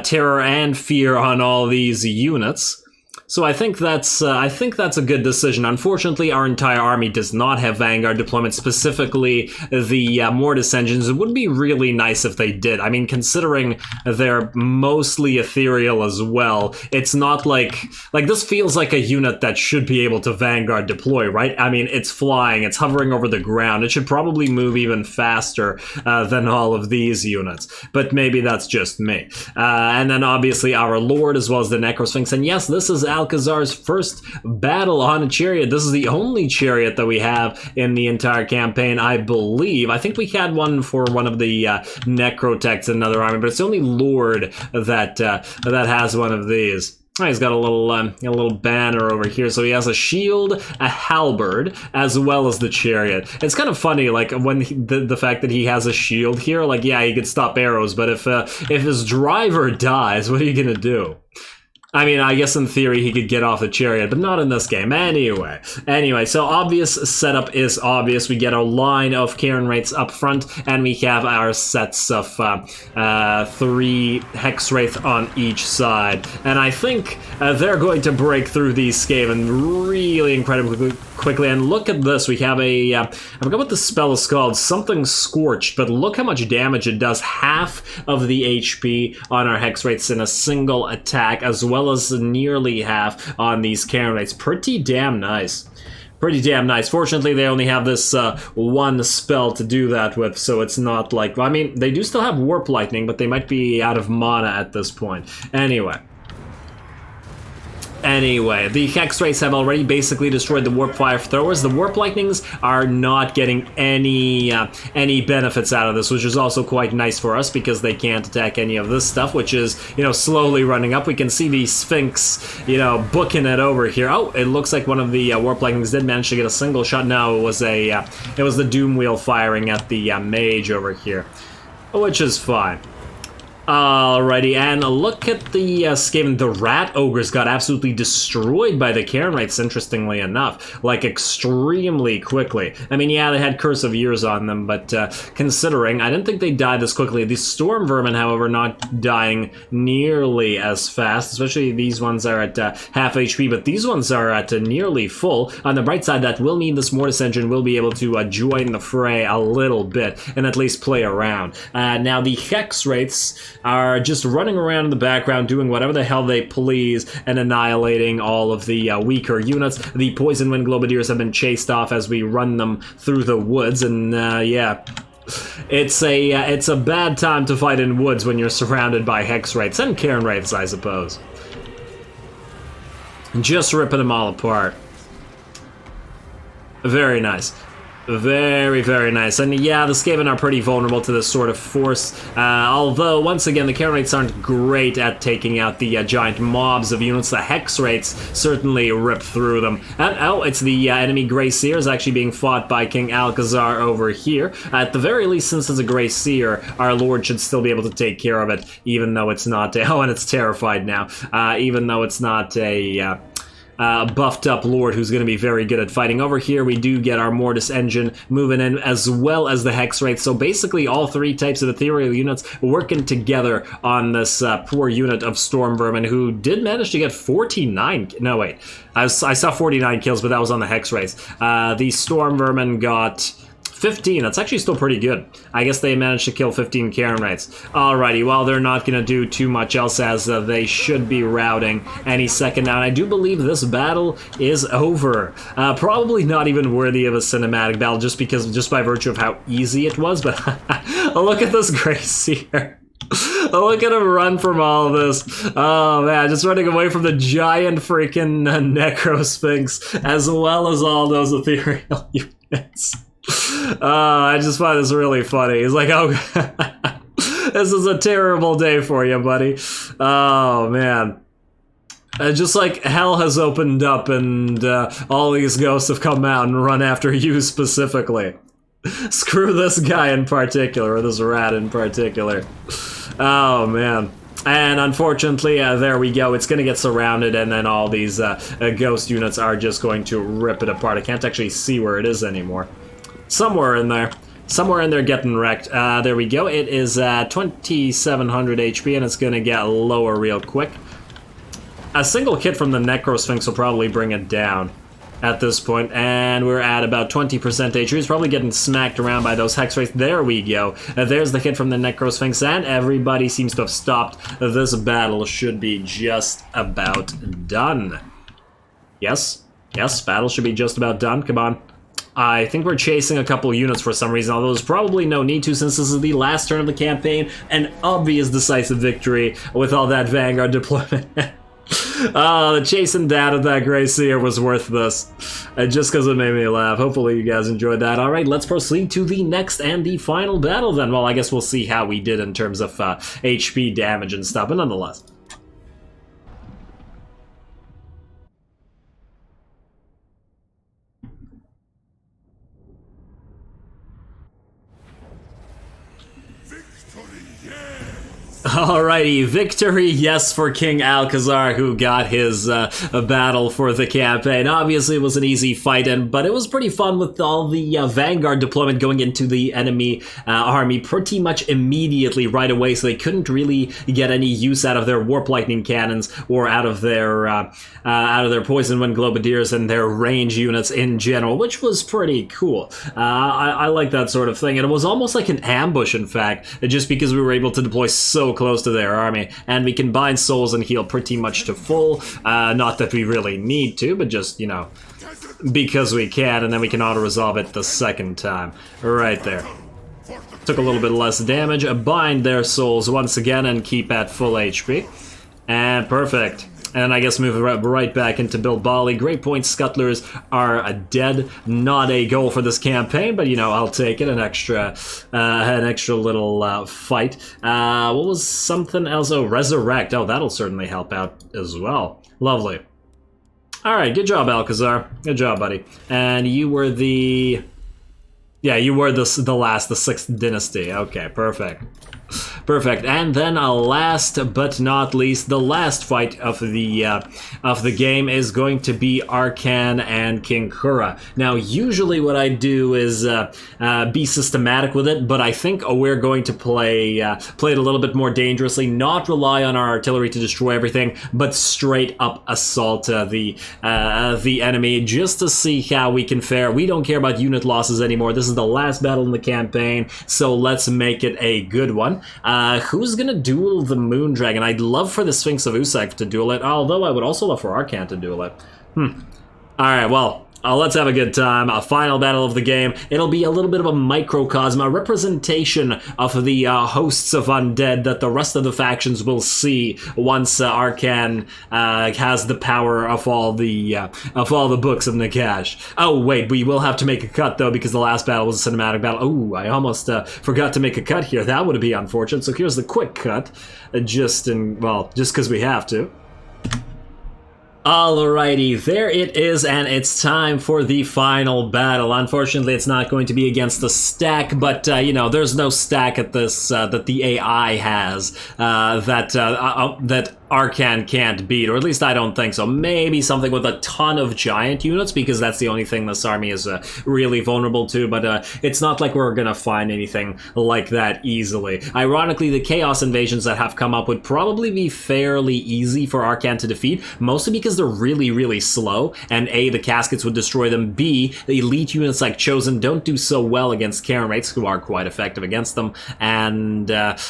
terror and fear on all these units. So I think that's a good decision. Unfortunately, our entire army does not have Vanguard deployment, specifically the Mortis engines. It would be really nice if they did. I mean, considering they're mostly ethereal as well, it's not like this feels like a unit that should be able to Vanguard deploy, right? I mean, it's flying, it's hovering over the ground. It should probably move even faster than all of these units, but maybe that's just me. And then obviously our Lord, as well as the Necrosphinx. And yes, this is Alcazar's first battle on a chariot. This is the only chariot that we have in the entire campaign, I believe. I think we had one for one of the Necrotechs in another army, but it's the only Lord that has one of these. Oh, he's got a little banner over here, so he has a shield, a halberd, as well as the chariot. It's kind of funny, like when the fact that he has a shield here, like yeah, he could stop arrows, but if his driver dies, what are you gonna do? I mean, I guess in theory he could get off the chariot, but not in this game. Anyway, so obvious setup is obvious. We get a line of Karen Wraiths up front, and we have our sets of 3 Hex Wraith on each side. And I think they're going to break through these Skaven really incredibly quickly. And look at this. We have a, I forgot what the spell is called, something Scorched, but look how much damage it does. Half of the HP on our Hex Wraiths in a single attack, as well as nearly half on these Karen Wraiths. Pretty damn nice. Pretty damn nice. Fortunately, they only have this one spell to do that with, so it's not like... I mean, they do still have Warp Lightning, but they might be out of mana at this point. Anyway, the Hex Wraiths have already basically destroyed the Warp Fire Throwers. The Warp Lightnings are not getting any benefits out of this, which is also quite nice for us because they can't attack any of this stuff, which is, you know, slowly running up. We can see the Sphinx, you know, booking it over here. Oh, it looks like one of the Warp Lightnings did manage to get a single shot. No, it was the Doom Wheel firing at the Mage over here, which is fine. Alrighty, and look at the Skaven. The Rat Ogres got absolutely destroyed by the Karen Wraiths, interestingly enough. Like, extremely quickly. I mean, yeah, they had Curse of Years on them, but considering, I didn't think they died this quickly. The Storm Vermin, however, not dying nearly as fast, especially these ones are at half HP, but these ones are at nearly full. On the bright side, that will mean this Mortis engine will be able to join the fray a little bit, and at least play around. Now, the Hex Wraiths are just running around in the background doing whatever the hell they please and annihilating all of the weaker units. The Poison Wind Globadiers have been chased off as we run them through the woods, and yeah, it's a bad time to fight in woods when you're surrounded by Hex Wraiths and Karen Wraiths, I suppose. Just ripping them all apart. Very nice. Very, very nice. And yeah, the Skaven are pretty vulnerable to this sort of force. Although, once again, the Chaos rates aren't great at taking out the giant mobs of units. The Hex rates certainly rip through them. And oh, it's the enemy Grey Seer is actually being fought by King Alcazar over here. At the very least, since it's a Grey Seer, our Lord should still be able to take care of it, even though it's not a... Oh, and it's terrified now. Even though it's not a... buffed up Lord who's going to be very good at fighting. Over here we do get our Mortis engine moving in, as well as the Hex rate. So basically all three types of ethereal units working together on this poor unit of Storm Vermin, who did manage to get 49... No, wait. I saw 49 kills, but that was on the Hex rates. The Storm Vermin got 15. That's actually still pretty good. I guess they managed to kill 15 Karen Knights. Alrighty, well, they're not going to do too much else, as they should be routing any second now. And I do believe this battle is over. Probably not even worthy of a cinematic battle, just by virtue of how easy it was. But look at this Grey Seer. Look at him run from all of this. Oh man, just running away from the giant freaking Necro Sphinx, as well as all those ethereal units. I just find this really funny. He's like, oh, this is a terrible day for you, buddy. Oh, man. Just like hell has opened up and all these ghosts have come out and run after you specifically. Screw this guy in particular, or this rat in particular. Oh, man. And unfortunately, there we go. It's going to get surrounded, and then all these ghost units are just going to rip it apart. I can't actually see where it is anymore. Somewhere in there. Somewhere in there getting wrecked. There we go. It is 2700 HP, and it's going to get lower real quick. A single kit from the Necro Sphinx will probably bring it down at this point, and we're at about 20% HP. It's probably getting smacked around by those Hex rates. There we go. There's the hit from the Necro Sphinx, and everybody seems to have stopped. This battle should be just about done. Yes? Yes, battle should be just about done. Come on. I think we're chasing a couple units for some reason, although there's probably no need to, since this is the last turn of the campaign. An obvious decisive victory with all that Vanguard deployment. The chasing down of that Grey Seer was worth this, just because it made me laugh. Hopefully you guys enjoyed that. Alright, let's proceed to the next and the final battle then. Well, I guess we'll see how we did in terms of HP damage and stuff, but nonetheless. Alrighty, victory, yes, for King Alcazar, who got his battle for the campaign. Obviously, it was an easy fight, but it was pretty fun with all the Vanguard deployment going into the enemy army pretty much immediately right away, so they couldn't really get any use out of their Warp Lightning cannons or out of their Poison Wind Globadiers and their range units in general, which was pretty cool. I like that sort of thing, and it was almost like an ambush, in fact, just because we were able to deploy so close to their army, and we can bind souls and heal pretty much to full. Not that we really need to, but just, you know, because we can, and then we can auto-resolve it the second time. Right there. Took a little bit less damage, bind their souls once again, and keep at full HP. And perfect. And I guess move right back into Bilbali. Great Point Scuttlers are dead. Not a goal for this campaign, but, you know, I'll take it. An extra little fight. What was something else? Oh, Resurrect. Oh, that'll certainly help out as well. Lovely. All right, good job, Alcazar. Good job, buddy. And you were the... Yeah, you were the last, the 6th dynasty. Okay, perfect. Perfect. And then last but not least, the last fight of the game is going to be Arkhan and King Khura. Now, usually what I do is be systematic with it, but I think we're going to play it a little bit more dangerously, not rely on our artillery to destroy everything, but straight up assault the enemy just to see how we can fare. We don't care about unit losses anymore. This is the last battle in the campaign, so let's make it a good one. Who's gonna duel the Moondragon? I'd love for the Sphinx of Usak to duel it, although I would also love for Arkhan to duel it. Alright, well, Let's have a good time. A final battle of the game. It'll be a little bit of a microcosm, a representation of the hosts of undead that the rest of the factions will see once Arkhan has the power of all the books of Nagash. Oh wait, we will have to make a cut though because the last battle was a cinematic battle. Oh, I almost forgot to make a cut here. That would be unfortunate. So here's the quick cut, just because we have to. Alrighty, there it is, and it's time for the final battle. Unfortunately, it's not going to be against the stack, but, you know, there's no stack at this, that the AI has, that Arkhan can't beat, or at least I don't think so. Maybe something with a ton of giant units, because that's the only thing this army is really vulnerable to, but it's not like we're gonna find anything like that easily. Ironically, the Chaos invasions that have come up would probably be fairly easy for Arkhan to defeat, mostly because they're really, really slow, and A, the caskets would destroy them, B, the elite units like Chosen don't do so well against Karen rates, who are quite effective against them, and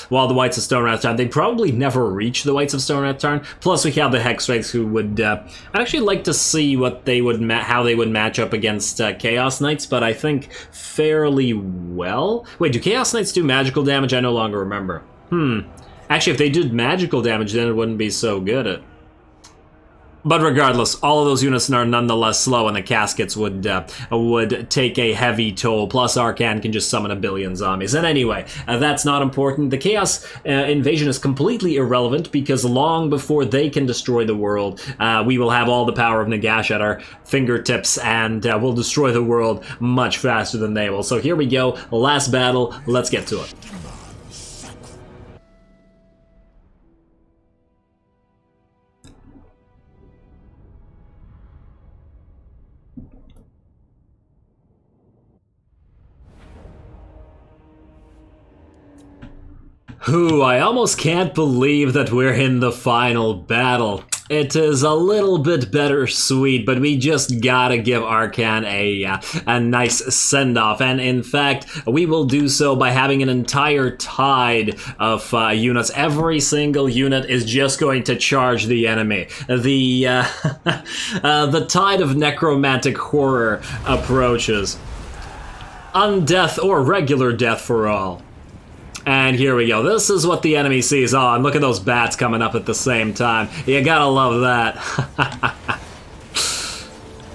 while the Whites of Stone Wrath Time, they'd probably never reach the Whites of Stone Wrath Turn. Plus, we have the Hex Rates, who would. I'd actually like to see what they would how they would match up against Chaos Knights, but I think fairly well. Wait, do Chaos Knights do magical damage? I no longer remember. Actually, if they did magical damage, then it wouldn't be so good. But regardless, all of those units are nonetheless slow, and the caskets would take a heavy toll. Plus, Arkhan can just summon a billion zombies. And anyway, that's not important. The Chaos invasion is completely irrelevant because long before they can destroy the world, we will have all the power of Nagash at our fingertips, and we'll destroy the world much faster than they will. So here we go, last battle. Let's get to it. I almost can't believe that we're in the final battle. It is a little bit bittersweet, but we just gotta give Arkhan a nice send-off, and in fact, we will do so by having an entire tide of units. Every single unit is just going to charge the enemy. The tide of necromantic horror approaches. Undeath or regular death for all. And here we go. This is what the enemy sees. Oh, and look at those bats coming up at the same time. You gotta love that.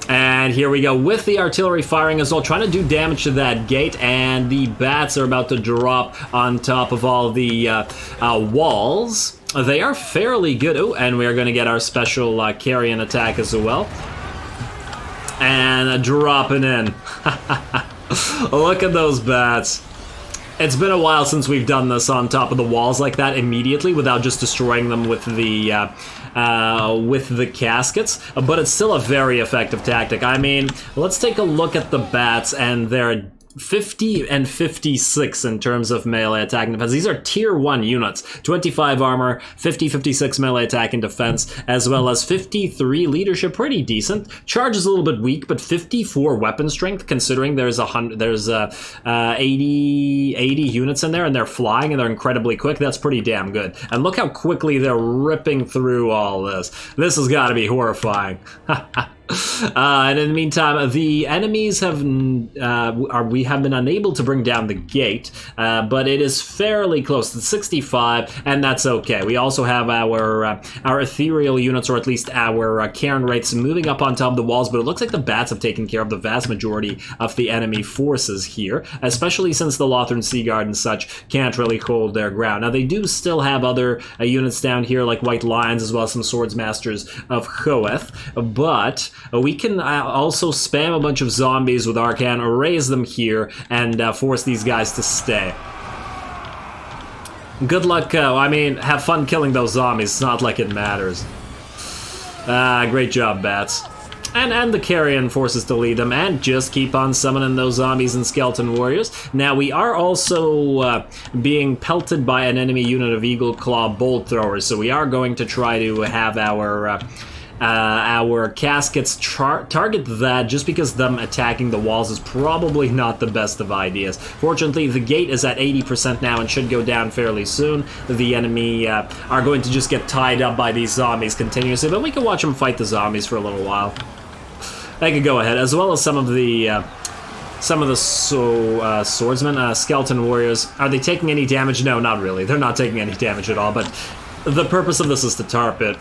And here we go with the artillery firing as well, trying to do damage to that gate, and the bats are about to drop on top of all the walls. They are fairly good. Oh, and we are going to get our special carrion attack as well. And dropping in. Look at those bats. It's been a while since we've done this on top of the walls like that immediately without just destroying them with the caskets, but it's still a very effective tactic. I mean, let's take a look at the bats, and they're 50 and 56 in terms of melee attack and defense. These are tier 1 units. 25 armor, 50, 56 melee attack and defense, as well as 53 leadership, pretty decent. Charge is a little bit weak, but 54 weapon strength, considering there's 80 units in there, and they're flying, and they're incredibly quick. That's pretty damn good. And look how quickly they're ripping through all this. This has got to be horrifying. And in the meantime, the enemies we have been unable to bring down the gate, but it is fairly close to 65, and that's okay. We also have our ethereal units, or at least our Cairn rates, moving up on top of the walls, but it looks like the bats have taken care of the vast majority of the enemy forces here, especially since the Lothern Sea Guard and such can't really hold their ground. Now, they do still have other units down here, like White Lions, as well as some Swords Masters of Choeth, but we can also spam a bunch of zombies with Arkhan, raise them here, and force these guys to stay. Good luck, I mean, have fun killing those zombies. It's not like it matters. Great job, bats. And the carrion forces to lead them, and just keep on summoning those zombies and skeleton warriors. Now, we are also being pelted by an enemy unit of Eagle Claw bolt throwers, so we are going to try to have our caskets target that, just because them attacking the walls is probably not the best of ideas. Fortunately, the gate is at 80% now and should go down fairly soon. The enemy are going to just get tied up by these zombies continuously, but we can watch them fight the zombies for a little while. They could go ahead, as well as some of the swordsmen, skeleton warriors. Are they taking any damage? No, not really. They're not taking any damage at all, but the purpose of this is to tarp it.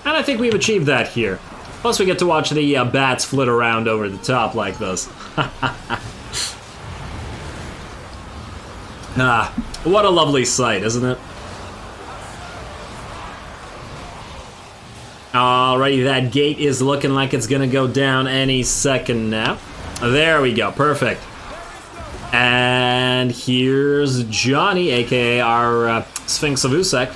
And I think we've achieved that here. Plus we get to watch the bats flit around over the top like this. Ah, what a lovely sight, isn't it? Alrighty, that gate is looking like it's gonna go down any second now. There we go, perfect. And here's Johnny, aka our Sphinx of Usek.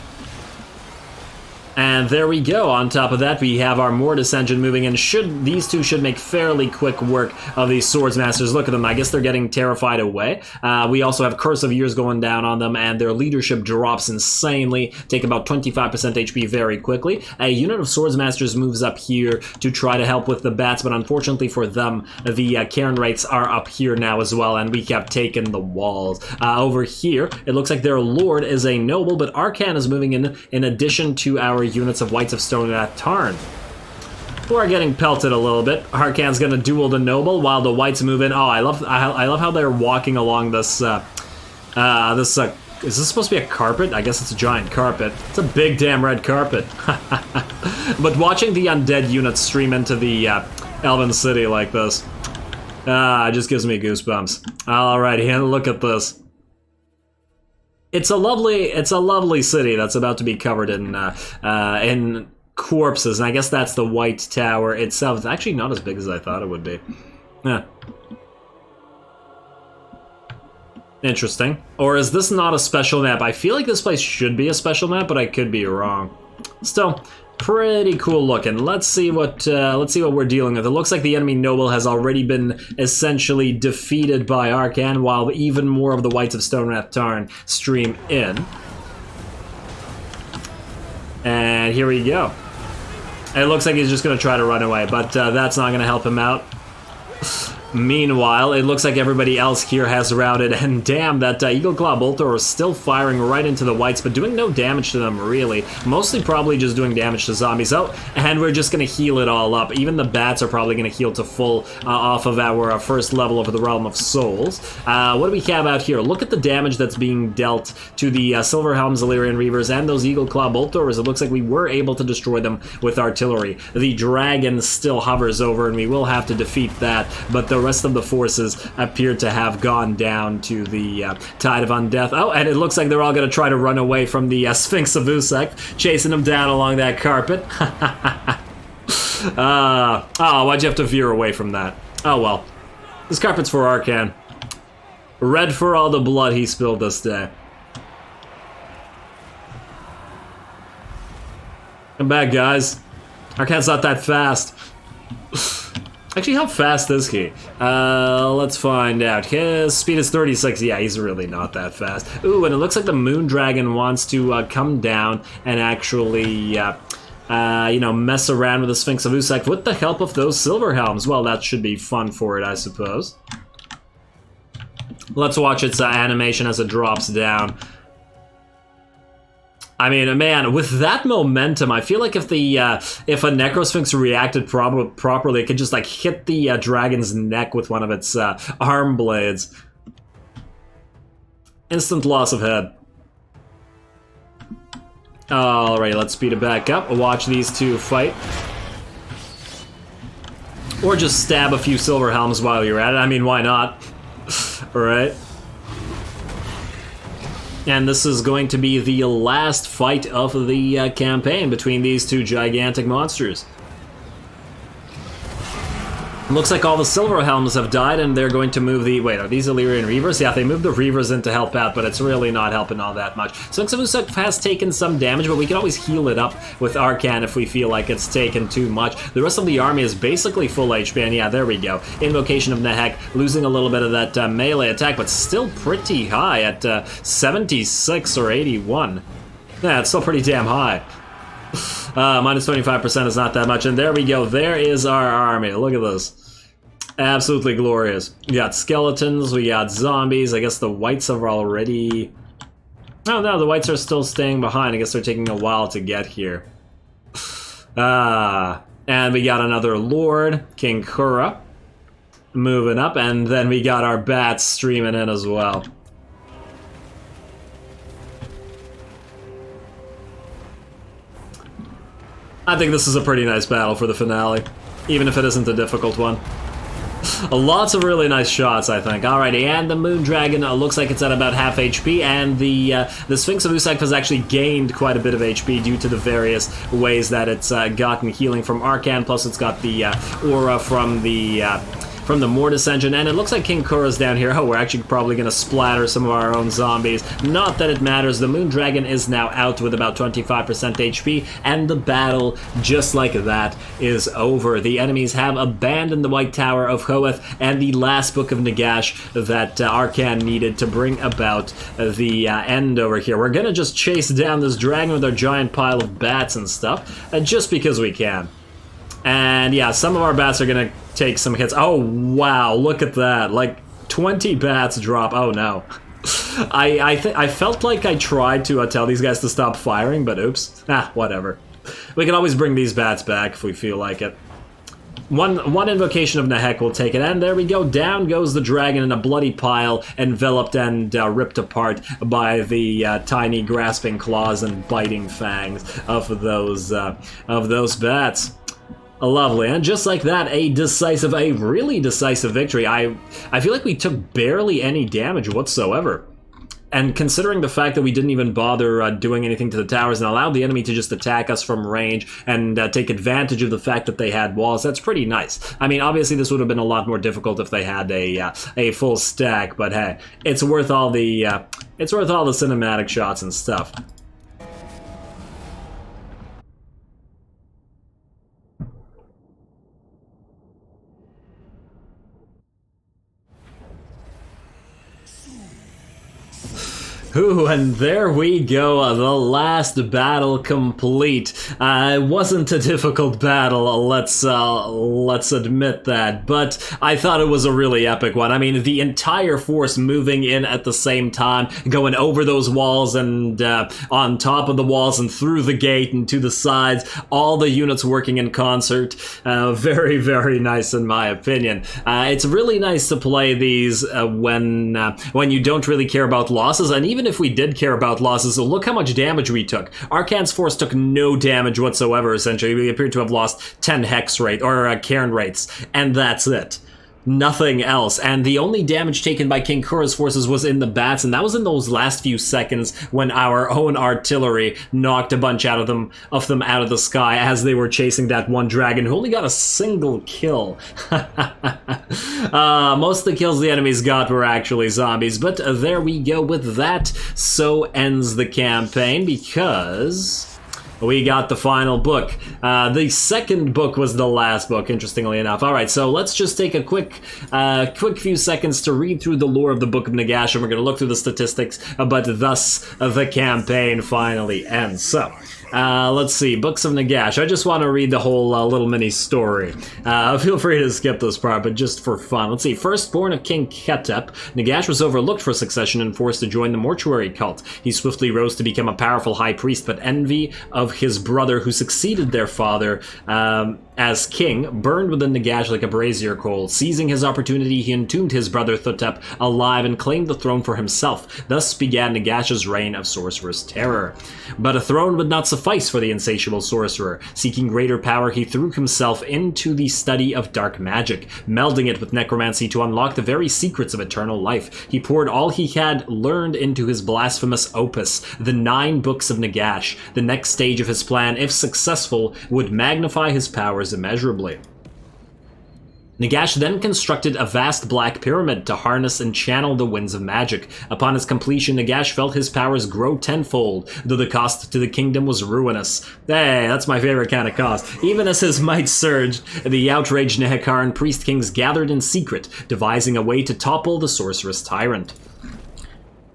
And there we go. On top of that, we have our Mortis engine moving in. These two should make fairly quick work of these Swords Masters. Look at them. I guess they're getting terrified away. We also have Curse of Years going down on them, and their leadership drops insanely. Take about 25% HP very quickly. A unit of Swords Masters moves up here to try to help with the bats, but unfortunately for them, the Cairn Wraiths are up here now as well, and we have taken the walls. Over here, it looks like their Lord is a noble, but Arkhan is moving in addition to our units of Whites of Stone at Tarn, who are getting pelted a little bit. Arkhan's gonna duel the noble while the Whites move in. Oh, I love how they're walking along this. Is this supposed to be a carpet? I guess it's a giant carpet. It's a big damn red carpet. But watching the undead units stream into the Elven City like this, it just gives me goosebumps. Alrighty, and look at this. It's a lovely city that's about to be covered in corpses, and I guess that's the White Tower itself. It's actually not as big as I thought it would be. Yeah. Interesting. Or is this not a special map? I feel like this place should be a special map, but I could be wrong. Still, pretty cool looking. Let's see what we're dealing with. It looks like the enemy noble has already been essentially defeated by Arkhan, while even more of the Whites of Stone Wrath Tarn stream in. And here we go. It looks like he's just going to try to run away, but that's not going to help him out. Meanwhile, it looks like everybody else here has routed, and damn, that Eagle Claw Bolter is still firing right into the Whites, but doing no damage to them, really. Mostly probably just doing damage to zombies. Oh, and we're just going to heal it all up. Even the bats are probably going to heal to full off of our first level of the Realm of Souls. What do we have out here? Look at the damage that's being dealt to the Silver Helms, Illyrian Reavers, and those Eagle Claw Bolters. It looks like we were able to destroy them with artillery. The dragon still hovers over, and we will have to defeat that, but the rest of the forces appear to have gone down to the Tide of Undeath. Oh, and it looks like they're all going to try to run away from the Sphinx of Usek, chasing them down along that carpet. Oh, why'd you have to veer away from that? Oh well. This carpet's for Arkhan. Red for all the blood he spilled this day. Come back, guys. Arkhan's not that fast. Actually, how fast is he? Let's find out. His speed is 36. Yeah, he's really not that fast. Ooh, and it looks like the Moon Dragon wants to come down and actually, you know, mess around with the Sphinx of Usek with the help of those Silver Helms. Well, that should be fun for it, I suppose. Let's watch its animation as it drops down. I mean, man, with that momentum, I feel like if a Necrosphinx reacted properly, it could just like hit the dragon's neck with one of its arm blades. Instant loss of head. Alright, let's speed it back up. Watch these two fight. Or just stab a few Silver Helms while you're at it. I mean, why not? Alright. And this is going to be the last fight of the campaign between these two gigantic monsters. Looks like all the Silver Helms have died, and they're going to move the... Wait, are these Illyrian Reavers? Yeah, they moved the Reavers in to help out, but it's really not helping all that much. Sphinx of Usek has taken some damage, but we can always heal it up with Arkhan if we feel like it's taken too much. The rest of the army is basically full HP, and yeah, there we go. Invocation of Nehek, losing a little bit of that melee attack, but still pretty high at 76 or 81. Yeah, it's still pretty damn high. Minus 25% is not that much, and there we go. There is our army. Look at this. Absolutely glorious. We got skeletons, we got zombies. I guess the Whites have already... Oh no, the Whites are still staying behind. I guess they're taking a while to get here. And we got another Lord, King Kura, moving up, and then we got our bats streaming in as well. I think this is a pretty nice battle for the finale, even if it isn't a difficult one. Lots of really nice shots, I think. Alrighty, and the Moon Dragon looks like it's at about half HP, and the Sphinx of Usak has actually gained quite a bit of HP due to the various ways that it's gotten healing from Arkhan, plus it's got the aura from the Mortis engine, and it looks like King Kura's down here. Oh, we're actually probably going to splatter some of our own zombies. Not that it matters. The Moon Dragon is now out with about 25% HP, and the battle, just like that, is over. The enemies have abandoned the White Tower of Hoeth and the last book of Nagash that Arkhan needed to bring about the end over here. We're going to just chase down this dragon with our giant pile of bats and stuff, just because we can. And yeah, some of our bats are going to take some hits. Oh, wow, look at that. Like, 20 bats drop. Oh, no. I felt like I tried to tell these guys to stop firing, but oops. Whatever. We can always bring these bats back if we feel like it. One invocation of Nahek will take it, and there we go. Down goes the dragon in a bloody pile, enveloped and ripped apart by the tiny grasping claws and biting fangs of those bats. Lovely, and just like that, a really decisive victory. I feel like we took barely any damage whatsoever. And considering the fact that we didn't even bother doing anything to the towers and allowed the enemy to just attack us from range and take advantage of the fact that they had walls, that's pretty nice. I mean, obviously this would have been a lot more difficult if they had a full stack, but hey, it's worth all the cinematic shots and stuff. Ooh, and there we go, the last battle complete. It wasn't a difficult battle, let's admit that, but I thought it was a really epic one. I mean, the entire force moving in at the same time, going over those walls and on top of the walls and through the gate and to the sides, all the units working in concert. Very, very nice in my opinion. It's really nice to play these when you don't really care about losses, and even if we did care about losses, look how much damage we took. Arkhan's force took no damage whatsoever, essentially. We appear to have lost 10 hex rate, or cairn rates, and that's it. Nothing else. And the only damage taken by King Kura's forces was in the bats, and that was in those last few seconds when our own artillery knocked a bunch of them out of the sky as they were chasing that one dragon who only got a single kill. Most of the kills the enemies got were actually zombies, but there we go with that. So ends the campaign, because we got the final book. The second book was the last book, interestingly enough. Alright, so let's just take a quick few seconds to read through the lore of the Book of Nagash, and we're going to look through the statistics, but thus the campaign finally ends. So, let's see, Books of Nagash. I just want to read the whole little mini story. Feel free to skip this part, but just for fun. Let's see, firstborn of King Ketep, Nagash was overlooked for succession and forced to join the mortuary cult. He swiftly rose to become a powerful high priest, but envy of his brother who succeeded their father as king burned within Nagash like a brazier coal. Seizing his opportunity, he entombed his brother Thutep alive and claimed the throne for himself. Thus began Nagash's reign of sorcerous terror. But a throne would not suffice for the insatiable sorcerer. Seeking greater power, he threw himself into the study of dark magic, melding it with necromancy to unlock the very secrets of eternal life. He poured all he had learned into his blasphemous opus, the 9 Books of Nagash. The next stage of his plan, if successful, would magnify his powers immeasurably. Nagash then constructed a vast black pyramid to harness and channel the winds of magic. Upon its completion, Nagash felt his powers grow tenfold, though the cost to the kingdom was ruinous. Hey, that's my favorite kind of cost. Even as his might surged, the outraged Nehekaran priest kings gathered in secret, devising a way to topple the sorcerous tyrant.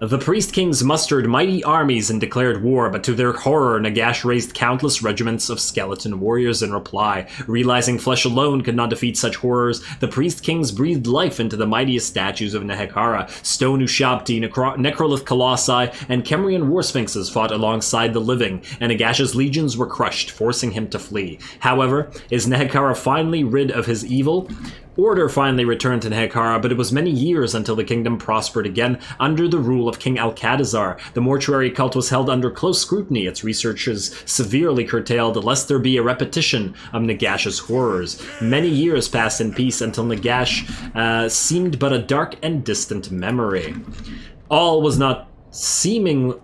The Priest Kings mustered mighty armies and declared war, but to their horror, Nagash raised countless regiments of skeleton warriors in reply. Realizing flesh alone could not defeat such horrors, the Priest Kings breathed life into the mightiest statues of Nehekhara. Stone Ushabti, Necrolith Colossi, and Kemrian War Sphinxes fought alongside the living, and Nagash's legions were crushed, forcing him to flee. However, is Nehekhara finally rid of his evil? Order finally returned to Nehekhara, but it was many years until the kingdom prospered again under the rule of King Alcatazar. The mortuary cult was held under close scrutiny, its researches severely curtailed lest there be a repetition of Nagash's horrors. Many years passed in peace until Nagash seemed but a dark and distant memory. All was not seemly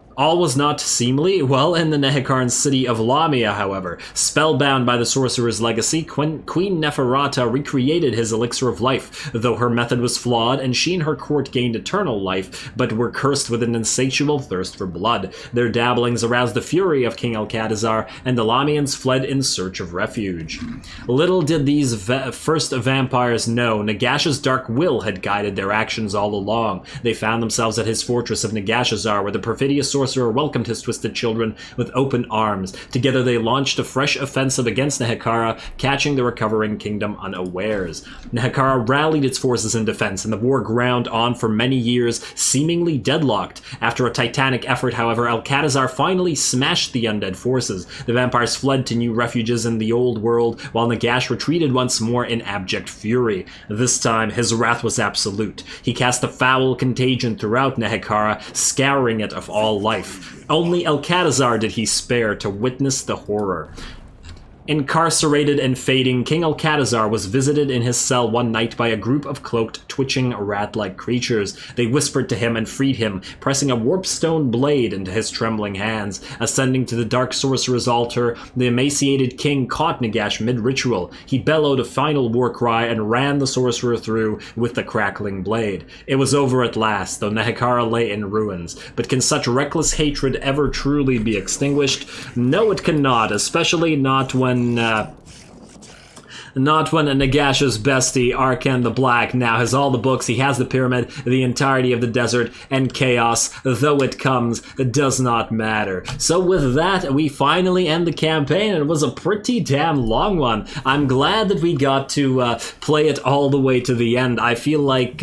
well in the Nehekharan city of Lamia, however. Spellbound by the sorcerer's legacy, Queen Neferata recreated his elixir of life, though her method was flawed and she and her court gained eternal life, but were cursed with an insatiable thirst for blood. Their dabblings aroused the fury of King Alcatazar, and the Lamians fled in search of refuge. Little did these first vampires know, Nagash's dark will had guided their actions all along. They found themselves at his fortress of Nagashazar, where the perfidious sorcerer welcomed his twisted children with open arms. Together they launched a fresh offensive against Nehekhara, catching the recovering kingdom unawares. Nehekhara rallied its forces in defense, and the war ground on for many years, seemingly deadlocked. After a titanic effort, however, Alcatazar finally smashed the undead forces. The vampires fled to new refuges in the old world, while Nagash retreated once more in abject fury. This time, his wrath was absolute. He cast a foul contagion throughout Nehekhara, scouring it of all life. Only Alcatazar did he spare to witness the horror. Incarcerated and fading, King Alcatazar was visited in his cell one night by a group of cloaked, twitching, rat-like creatures. They whispered to him and freed him, pressing a warp stone blade into his trembling hands. Ascending to the dark sorcerer's altar, the emaciated king caught Nagash mid-ritual. He bellowed a final war cry and ran the sorcerer through with the crackling blade. It was over at last, though Nehekhara lay in ruins. But can such reckless hatred ever truly be extinguished? No, it cannot, especially not when Nagash's bestie, Arkhan the Black, now has all the books, he has the pyramid, the entirety of the desert, and chaos, though it comes, it does not matter. So with that, we finally end the campaign, and it was a pretty damn long one. I'm glad that we got to play it all the way to the end. I feel like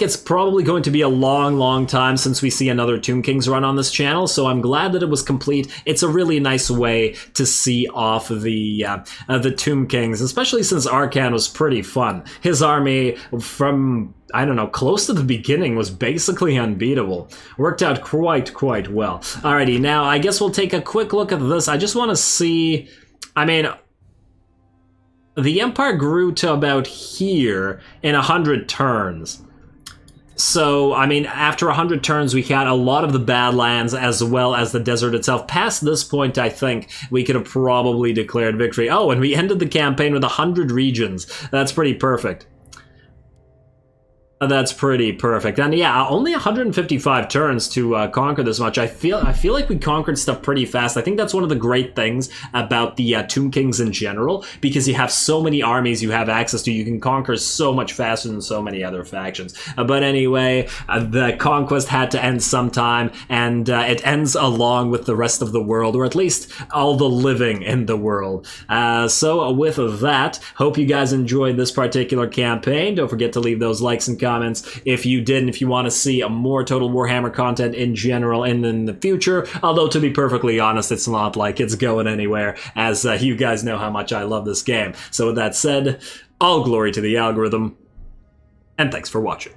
it's probably going to be a long time since we see another Tomb Kings run on this channel, so I'm glad that it was complete. It's a really nice way to see off the Tomb Kings, especially since Arkhan was pretty fun. His army from, I don't know, close to the beginning was basically unbeatable. Worked out quite well. Alrighty, now I guess we'll take a quick look at this. I just want to see, I mean, the Empire grew to about here in 100 turns. So, I mean, after 100 turns, we had a lot of the Badlands as well as the desert itself. Past this point, I think, we could have probably declared victory. Oh, and we ended the campaign with 100 regions. That's pretty perfect. That's pretty perfect. And yeah, only 155 turns to conquer this much. I feel like we conquered stuff pretty fast. I think that's one of the great things about the Tomb Kings in general, because you have so many armies you have access to. You can conquer so much faster than so many other factions. But anyway, the conquest had to end sometime, and it ends along with the rest of the world, or at least all the living in the world. So with that, hope you guys enjoyed this particular campaign. Don't forget to leave those likes and comments if you did, and if you want to see more Total Warhammer content in general in the future. Although, to be perfectly honest, it's not like it's going anywhere, as you guys know how much I love this game. So with that said, all glory to the algorithm, and thanks for watching.